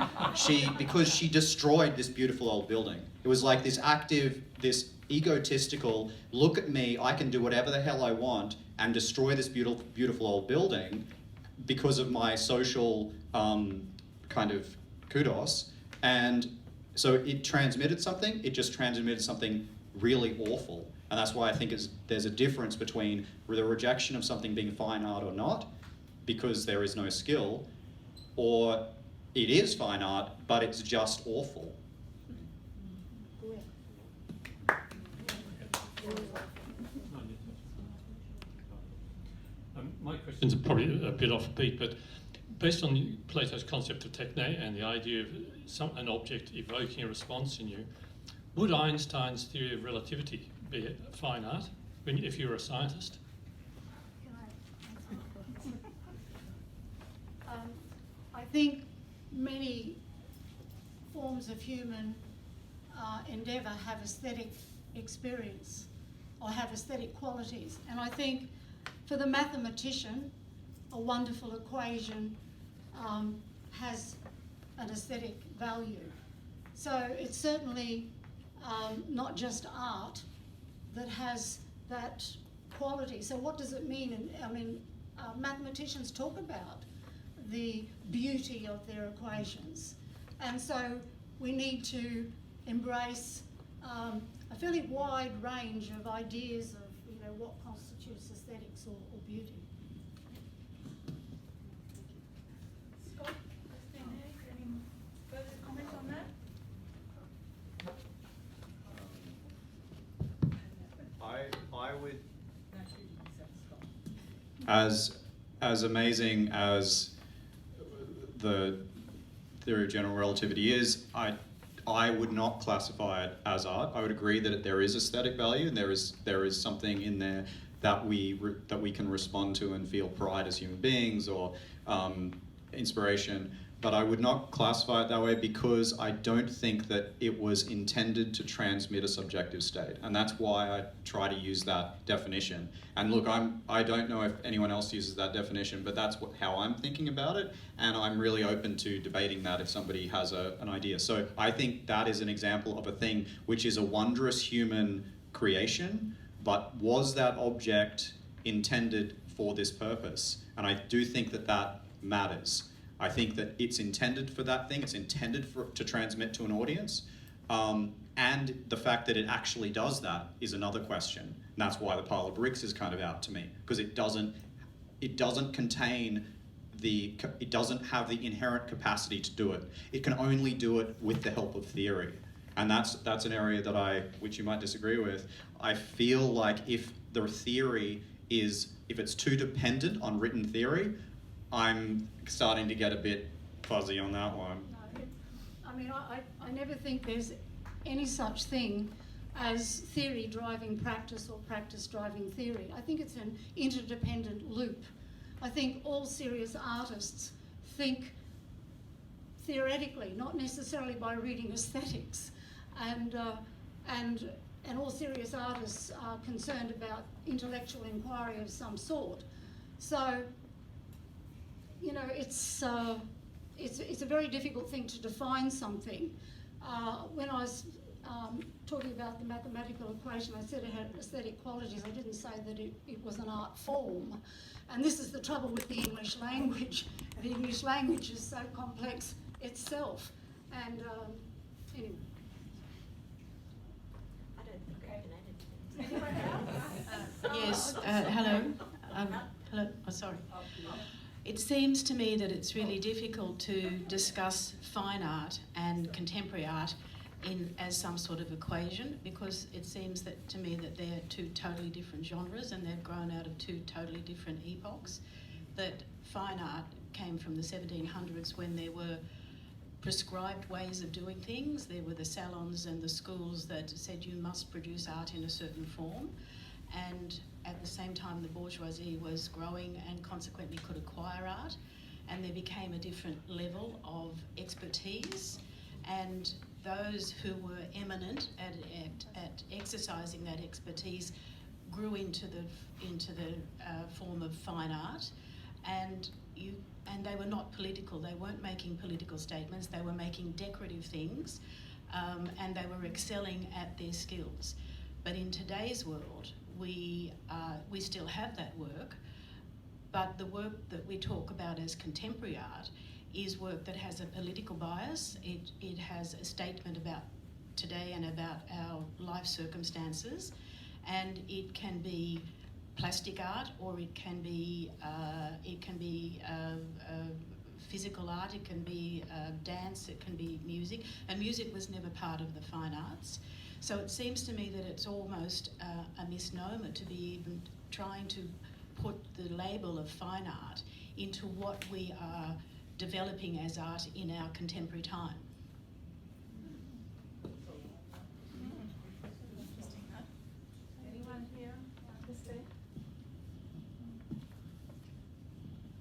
because she destroyed this beautiful old building. It was like this this egotistical, look at me, I can do whatever the hell I want and destroy this beautiful old building because of my social kind of kudos. And so it transmitted something, it just transmitted something really awful. And that's why I think there's a difference between the rejection of something being fine art or not, because there is no skill, or it is fine art, but it's just awful. My questions are probably a bit offbeat, but based on Plato's concept of techne and the idea of an object evoking a response in you, would Einstein's theory of relativity be fine art if you were a scientist? I think many forms of human endeavour have aesthetic experience or have aesthetic qualities, and I think for the mathematician, a wonderful equation has an aesthetic value. So it's certainly not just art that has that quality. So what does it mean? Mathematicians talk about the beauty of their equations. And so we need to embrace a fairly wide range of ideas of what constitutes aesthetics or beauty. Scott, Christine, any further comment on that? I would, as amazing as the theory of general relativity is, I would not classify it as art. I would agree that there is aesthetic value and there is something in there that we can respond to and feel pride as human beings or inspiration. But I would not classify it that way because I don't think that it was intended to transmit a subjective state. And that's why I try to use that definition. And look, I don't know if anyone else uses that definition, but that's how I'm thinking about it. And I'm really open to debating that if somebody has an idea. So I think that is an example of a thing which is a wondrous human creation, but was that object intended for this purpose? And I do think that matters. I think that it's intended for that thing. It's intended to transmit to an audience. And the fact that it actually does that is another question. And that's why the pile of bricks is kind of out to me, because it doesn't contain it doesn't have the inherent capacity to do it. It can only do it with the help of theory. And that's an area that which you might disagree with. I feel like if the theory if it's too dependent on written theory, I'm starting to get a bit fuzzy on that one. I mean, I never think there's any such thing as theory driving practice or practice driving theory. I think it's an interdependent loop. I think all serious artists think theoretically, not necessarily by reading aesthetics, and all serious artists are concerned about intellectual inquiry of some sort. So, you know, it's a very difficult thing to define something. When I was talking about the mathematical equation, I said it had aesthetic qualities. I didn't say that it was an art form. And this is the trouble with the English language. The English language is so complex itself. And anyway. I don't think I can add anything. Yes, hello. Hello, oh, sorry. It seems to me that it's really difficult to discuss fine art and contemporary art as some sort of equation, because it seems to me that they're two totally different genres and they've grown out of two totally different epochs. That fine art came from the 1700s when there were prescribed ways of doing things. There were the salons and the schools that said you must produce art in a certain form, and at the same time the bourgeoisie was growing and consequently could acquire art, and there became a different level of expertise, and those who were eminent at exercising that expertise grew into the form of fine art, and they were not political. They weren't making political statements. They were making decorative things, and they were excelling at their skills. But in today's world, we still have that work, but the work that we talk about as contemporary art is work that has a political bias. It has a statement about today and about our life circumstances, and it can be plastic art, or it can be physical art, it can be dance, it can be music, and music was never part of the fine arts. So it seems to me that it's almost a misnomer to be even trying to put the label of fine art into what we are developing as art in our contemporary time. Anyone here? Christine?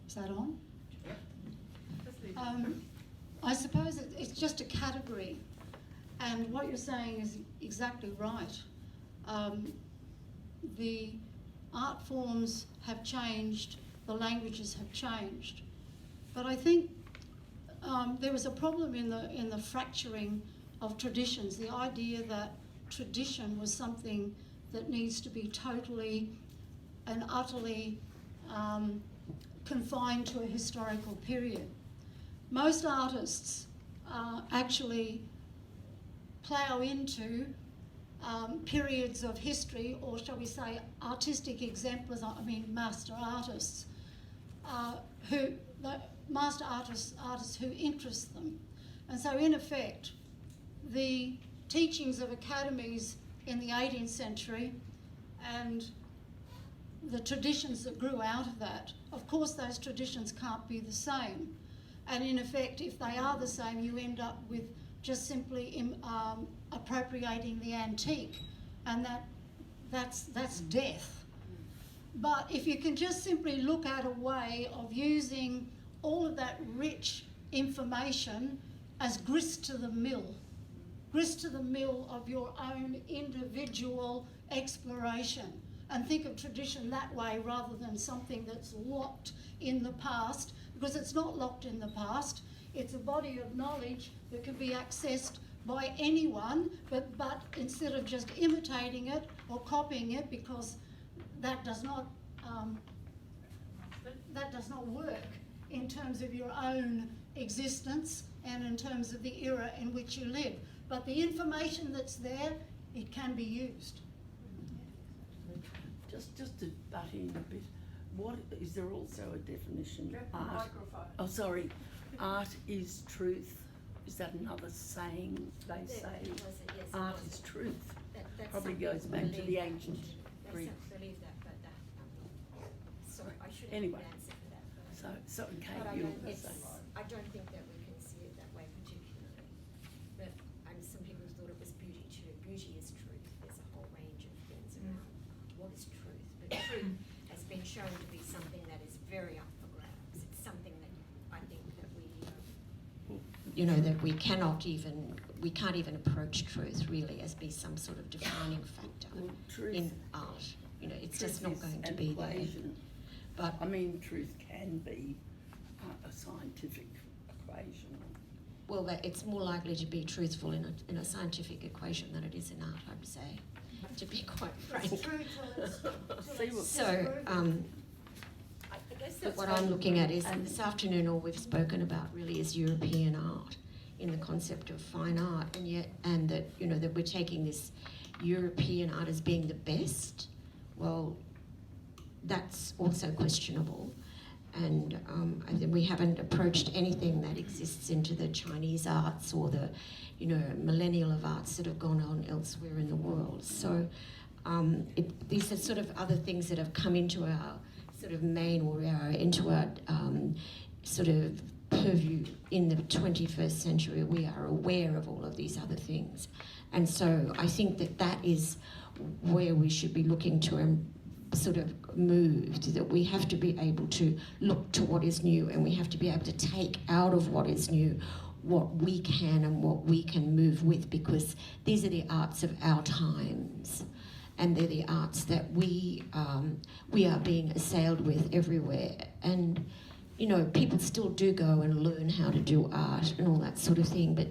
Is that on? I suppose it's just a category, and what you're saying is exactly right. The art forms have changed, the languages have changed, but I think there was a problem in the fracturing of traditions, the idea that tradition was something that needs to be totally and utterly confined to a historical period. Most artists actually plough into periods of history, or shall we say artistic exemplars, I mean master artists, artists who interest them. And so in effect, the teachings of academies in the 18th century and the traditions that grew out of that, of course those traditions can't be the same. And in effect, if they are the same, you end up with just simply appropriating the antique, and that's death. But if you can just simply look at a way of using all of that rich information as grist to the mill of your own individual exploration, and think of tradition that way rather than something that's locked in the past, because it's not locked in the past. It's a body of knowledge that can be accessed by anyone, but instead of just imitating it or copying it, because that does not work in terms of your own existence and in terms of the era in which you live. But the information that's there, it can be used. Just to butt in a bit, what is there also a definition? Art. Microphone. Oh, sorry. Art is truth. Is that another saying they say? Art is truth. Probably goes back to the ancient Greeks. Believe that, but sorry, I should have Anyway. an answer for that first. So Kate, But you were saying. I don't think that we can see it that way particularly. But some people thought it was beauty too. Beauty is truth. There's a whole range of things around what is truth. But truth has been shown to be something that is very up for grabs. It's something that I think that we You know, that we can't even approach truth really as be some sort of defining factor Truth, in art. You know, it's just not is going to an be there. equation. But I mean, truth can be a scientific equation. well, it's more likely to be truthful in a scientific equation than it is in art, I would say, to be quite frank. It's true till it's So, I guess but what I'm looking at is, this afternoon all we've spoken about really is European art in the concept of fine art, and that, you know, that we're taking this European art as being the best. Well, that's also questionable, and I think we haven't approached anything that exists into the Chinese arts or the, you know, millennial of arts that have gone on elsewhere in the world. So these are sort of other things that have come into our sort of into our sort of purview in the 21st century. We are aware of all of these other things, and so I think that is where we should be looking to sort of move, that we have to be able to look to what is new, and we have to be able to take out of what is new what we can and what we can move with, because these are the arts of our times, and they're the arts that we are being assailed with everywhere. And you know, people still do go and learn how to do art and all that sort of thing, but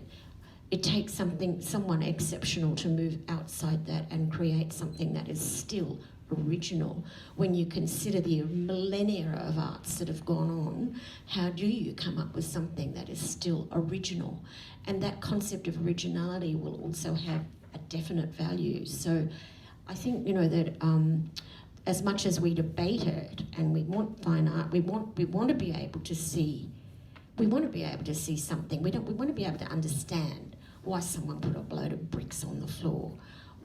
it takes someone exceptional to move outside that and create something that is still original. When you consider the millennia of arts that have gone on, how do you come up with something that is still original? And that concept of originality will also have a definite value. So I think, you know, that as much as we debate it and we want fine art, we want to be able to see, something. We want to be able to understand why someone put a load of bricks on the floor.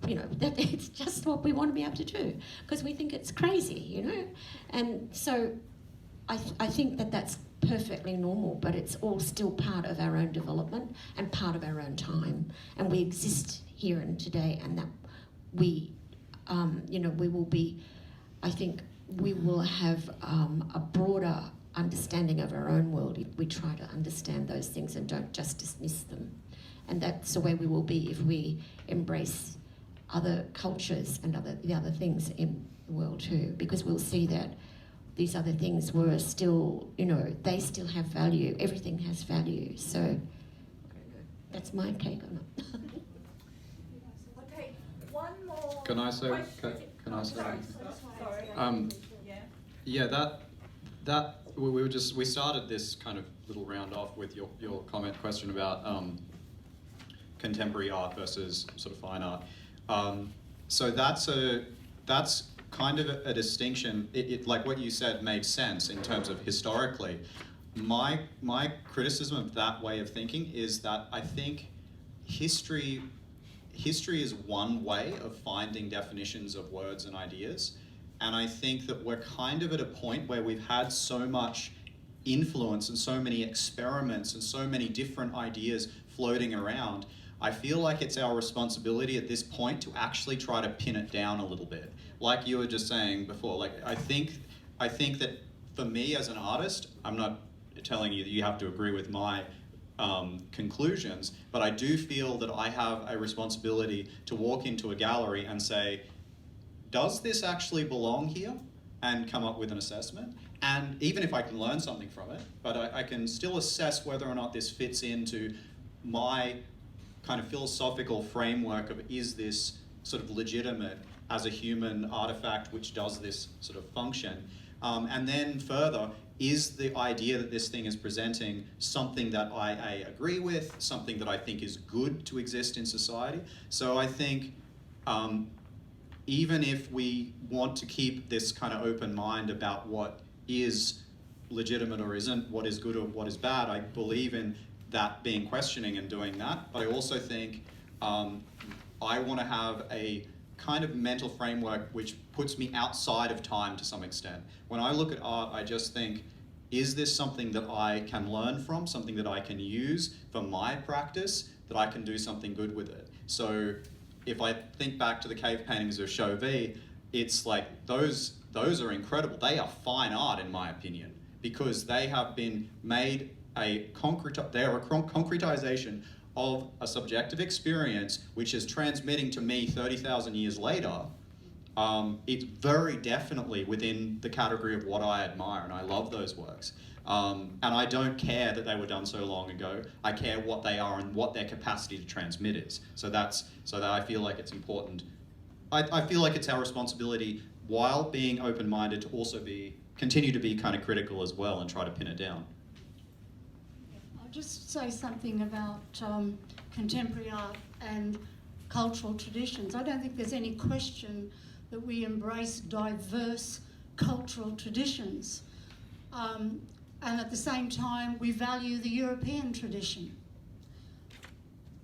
You know, that it's just what we want to be able to do, because we think it's crazy, you know. And so I think that's perfectly normal, but it's all still part of our own development and part of our own time. And we exist here and today, and that we, you know, we will be, I think we will have a broader understanding of our own world if we try to understand those things and don't just dismiss them. And that's the way we will be if we embrace other cultures and the other things in the world too, because we'll see that these other things were still, you know, they still have value. Everything has value. So that's my take on it. Okay, one more. Can I say? question. Can I say? Sorry. Yeah, that we started this kind of little round off with your question about contemporary art versus sort of fine art. So that's kind of a distinction. It like what you said made sense in terms of historically. My criticism of that way of thinking is that I think history is one way of finding definitions of words and ideas, and I think that we're kind of at a point where we've had so much influence and so many experiments and so many different ideas floating around. I feel like it's our responsibility at this point to actually try to pin it down a little bit. Like you were just saying before, like I think that for me as an artist, I'm not telling you that you have to agree with my conclusions, but I do feel that I have a responsibility to walk into a gallery and say, does this actually belong here? And come up with an assessment. And even if I can learn something from it, but I can still assess whether or not this fits into my kind of philosophical framework of, is this sort of legitimate as a human artifact which does this sort of function? And then further, is the idea that this thing is presenting something that I agree with, something that I think is good to exist in society? So I think even if we want to keep this kind of open mind about what is legitimate or isn't, what is good or what is bad, I believe in that being questioning and doing that. But I also think I want to have a kind of mental framework which puts me outside of time to some extent. When I look at art, I just think, is this something that I can learn from, something that I can use for my practice, that I can do something good with it? So if I think back to the cave paintings of Chauvet, it's like those are incredible. They are fine art in my opinion, because they have been made they're a concretization of a subjective experience which is transmitting to me 30,000 years later. It's very definitely within the category of what I admire, and I love those works. And I don't care that they were done so long ago. I care what they are and what their capacity to transmit is. So that I feel like it's important. I feel like it's our responsibility, while being open-minded, to also continue to be kind of critical as well and try to pin it down. I'll just say something about contemporary art and cultural traditions. I don't think there's any question that we embrace diverse cultural traditions. And at the same time, we value the European tradition.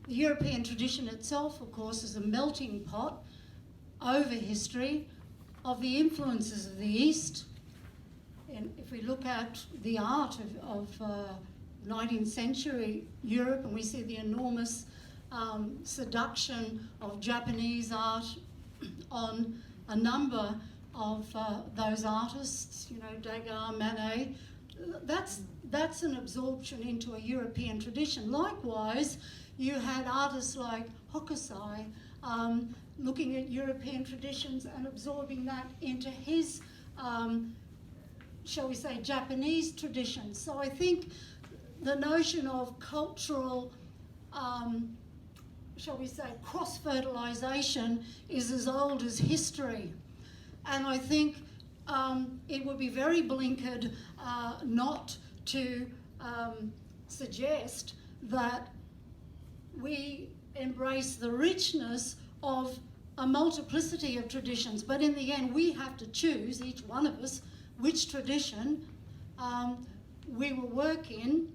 The European tradition itself, of course, is a melting pot over history of the influences of the East. And if we look at the art of 19th century Europe, and we see the enormous seduction of Japanese art on a number of those artists, you know, Degas, Manet, that's an absorption into a European tradition. Likewise, you had artists like Hokusai looking at European traditions and absorbing that into his, shall we say, Japanese traditions. So I think the notion of cultural, shall we say, cross-fertilisation is as old as history. And I think it would be very blinkered not to suggest that we embrace the richness of a multiplicity of traditions. But in the end, we have to choose, each one of us, which tradition we will work in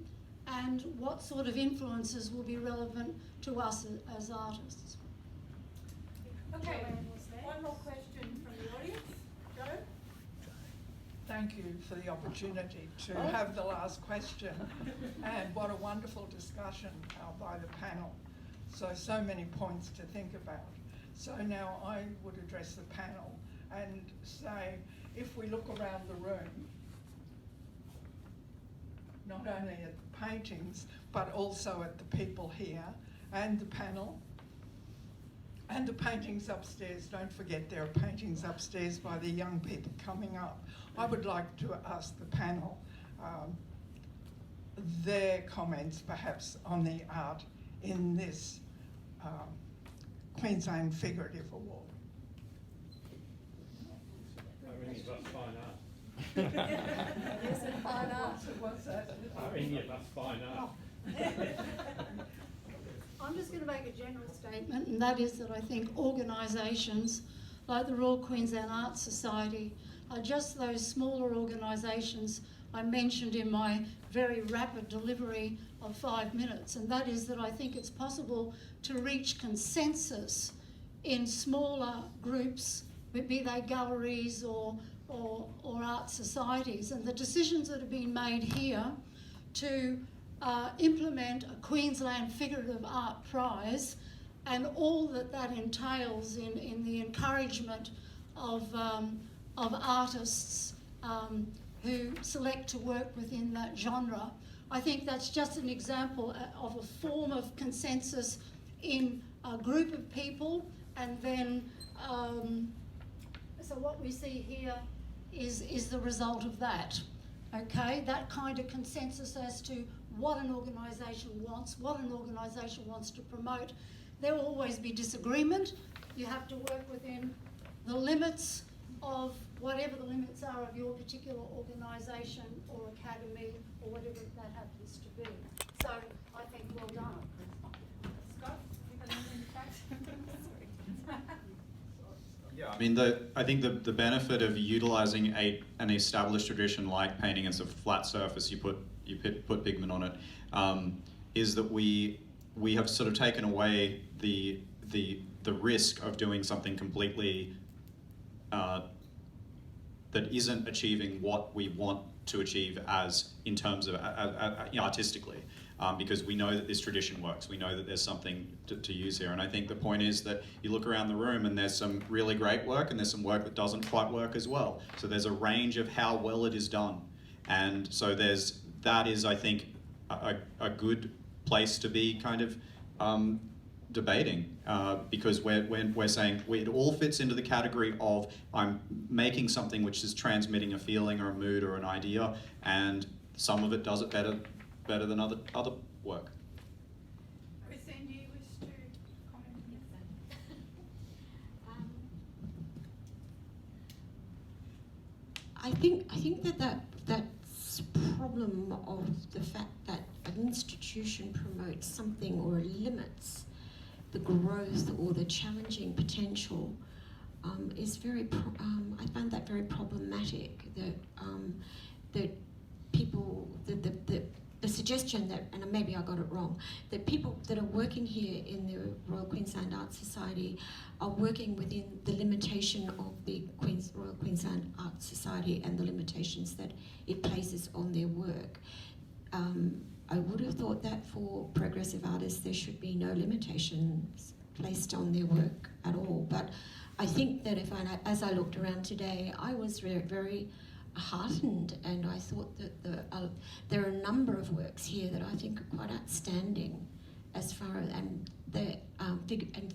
and what sort of influences will be relevant to us as artists. Okay, one more question from the audience. Joe? Thank you for the opportunity to have the last question. And what a wonderful discussion by the panel. So many points to think about. So now I would address the panel and say, if we look around the room, not only at the paintings, but also at the people here and the panel, and the paintings upstairs. Don't forget there are paintings upstairs by the young people coming up. I would like to ask the panel their comments perhaps on the art in this Queensland Figurative Award. Irene, that's fine art. Yes, and fine art. What's that? Irene, that's fine art. I'm just going to make a general statement, and that is that I think organisations like the Royal Queensland Art Society are just those smaller organisations I mentioned in my very rapid delivery of 5 minutes, and that is that I think it's possible to reach consensus in smaller groups, be they galleries or art societies, and the decisions that have been made here to implement a Queensland Figurative Art Prize and all that that entails in the encouragement of artists who select to work within that genre. I think that's just an example of a form of consensus in a group of people, and then so what we see here is the result of that. Okay, that kind of consensus as to what an organisation wants, what an organisation wants to promote. There will always be disagreement. You have to work within the limits of whatever the limits are of your particular organisation or academy or whatever that happens to be. So I think well done. Scott, you got anything to add? Yeah, I mean, I think the benefit of utilising an established tradition like painting as a flat surface, you put pigment on it, is that we have sort of taken away the risk of doing something completely that isn't achieving what we want to achieve as in terms of artistically, because we know that this tradition works. We know that there's something to use here, and I think the point is that you look around the room and there's some really great work and there's some work that doesn't quite work as well. So there's a range of how well it is done, and so that is, I think, a good place to be kind of debating, because we're saying it all fits into the category of I'm making something which is transmitting a feeling or a mood or an idea, and some of it does it better than other work. Christine, do you wish to comment on this? I think that's problem of the fact that an institution promotes something or limits the growth or the challenging potential is very. I find that very problematic. That people the suggestion that, and maybe I got it wrong, that people that are working here in the Royal Queensland Art Society are working within the limitation of the Royal Queensland Art Society and the limitations that it places on their work. I would have thought that for progressive artists there should be no limitations placed on their work at all. But I think that as I looked around today, I was very, very heartened, and I thought that there are a number of works here that I think are quite outstanding as far as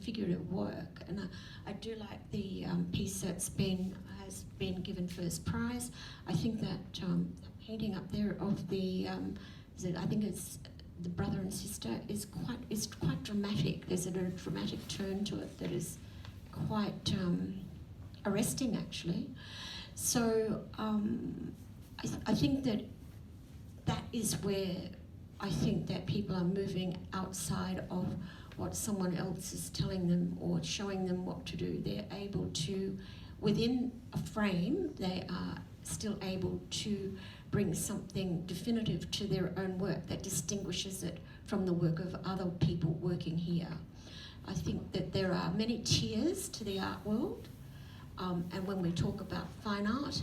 figurative work. And I do like the piece has been given first prize. I think that painting up there of the I think it's the brother and sister is quite dramatic. There's a dramatic turn to it that is quite arresting, actually. So I think that is where I think that people are moving outside of what someone else is telling them or showing them what to do. They're able to, within a frame, they are still able to bring something definitive to their own work that distinguishes it from the work of other people working here. I think that there are many tiers to the art world, and when we talk about fine art,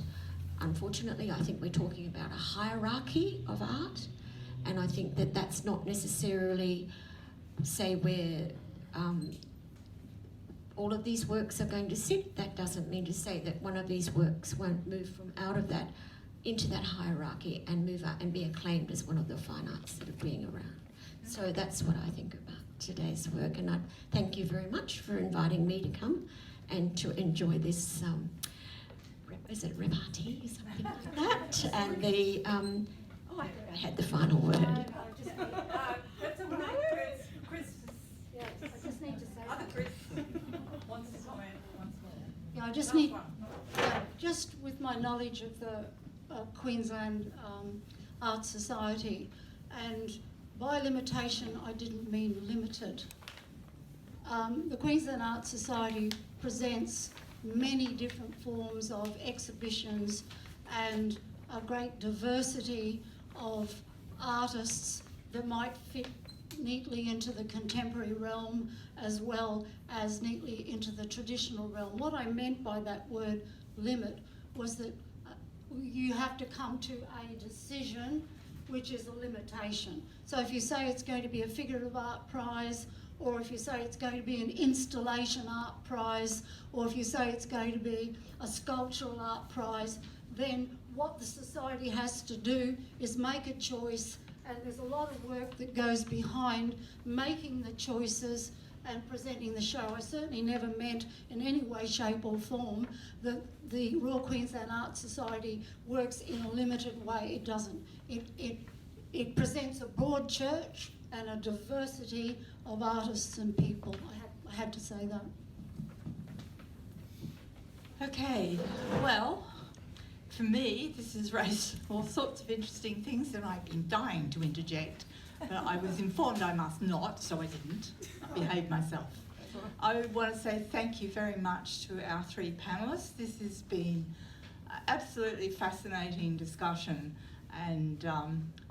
unfortunately, I think we're talking about a hierarchy of art, and I think that that's not necessarily, say, where all of these works are going to sit. That doesn't mean to say that one of these works won't move from out of that into that hierarchy and move out and be acclaimed as one of the fine arts that are being around. So that's what I think about today's work, and I thank you very much for inviting me to come and to enjoy this, is it repartee, something like that? And the, I had the final word. That's all right, Chris. Yes, I just need to say Other Chris wants to comment once more. Yeah, I just need, just with my knowledge of the Queensland Art Society, and by limitation I didn't mean limited. The Queensland Art Society presents many different forms of exhibitions and a great diversity of artists that might fit neatly into the contemporary realm as well as neatly into the traditional realm. What I meant by that word limit was that you have to come to a decision which is a limitation. So if you say it's going to be a figurative art prize, or if you say it's going to be an installation art prize, or if you say it's going to be a sculptural art prize, then what the society has to do is make a choice, and there's a lot of work that goes behind making the choices and presenting the show. I certainly never meant in any way, shape or form that the Royal Queensland Art Society works in a limited way. It doesn't. It presents a broad church and a diversity of artists and people. I had to say that. Okay, well, for me, this has raised all sorts of interesting things and I've been dying to interject, but I was informed I must not, so I didn't. I behaved myself. I want to say thank you very much to our three panellists. This has been an absolutely fascinating discussion, and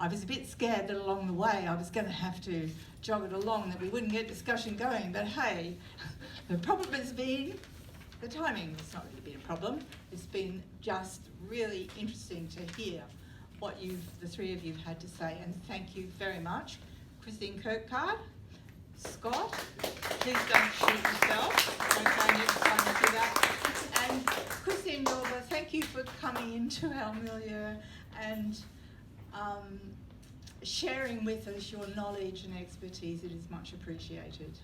I was a bit scared that along the way I was going to have to jog it along, that we wouldn't get discussion going, but hey, the problem has been the timing. It's not really been a problem. It's been just really interesting to hear what the three of you have had to say, and thank you very much. Christine Kirkegard, Scott, please don't shoot yourself. Okay, next time you do that. And Christine Dauber, thank you for coming into our milieu and sharing with us your knowledge and expertise. It is much appreciated.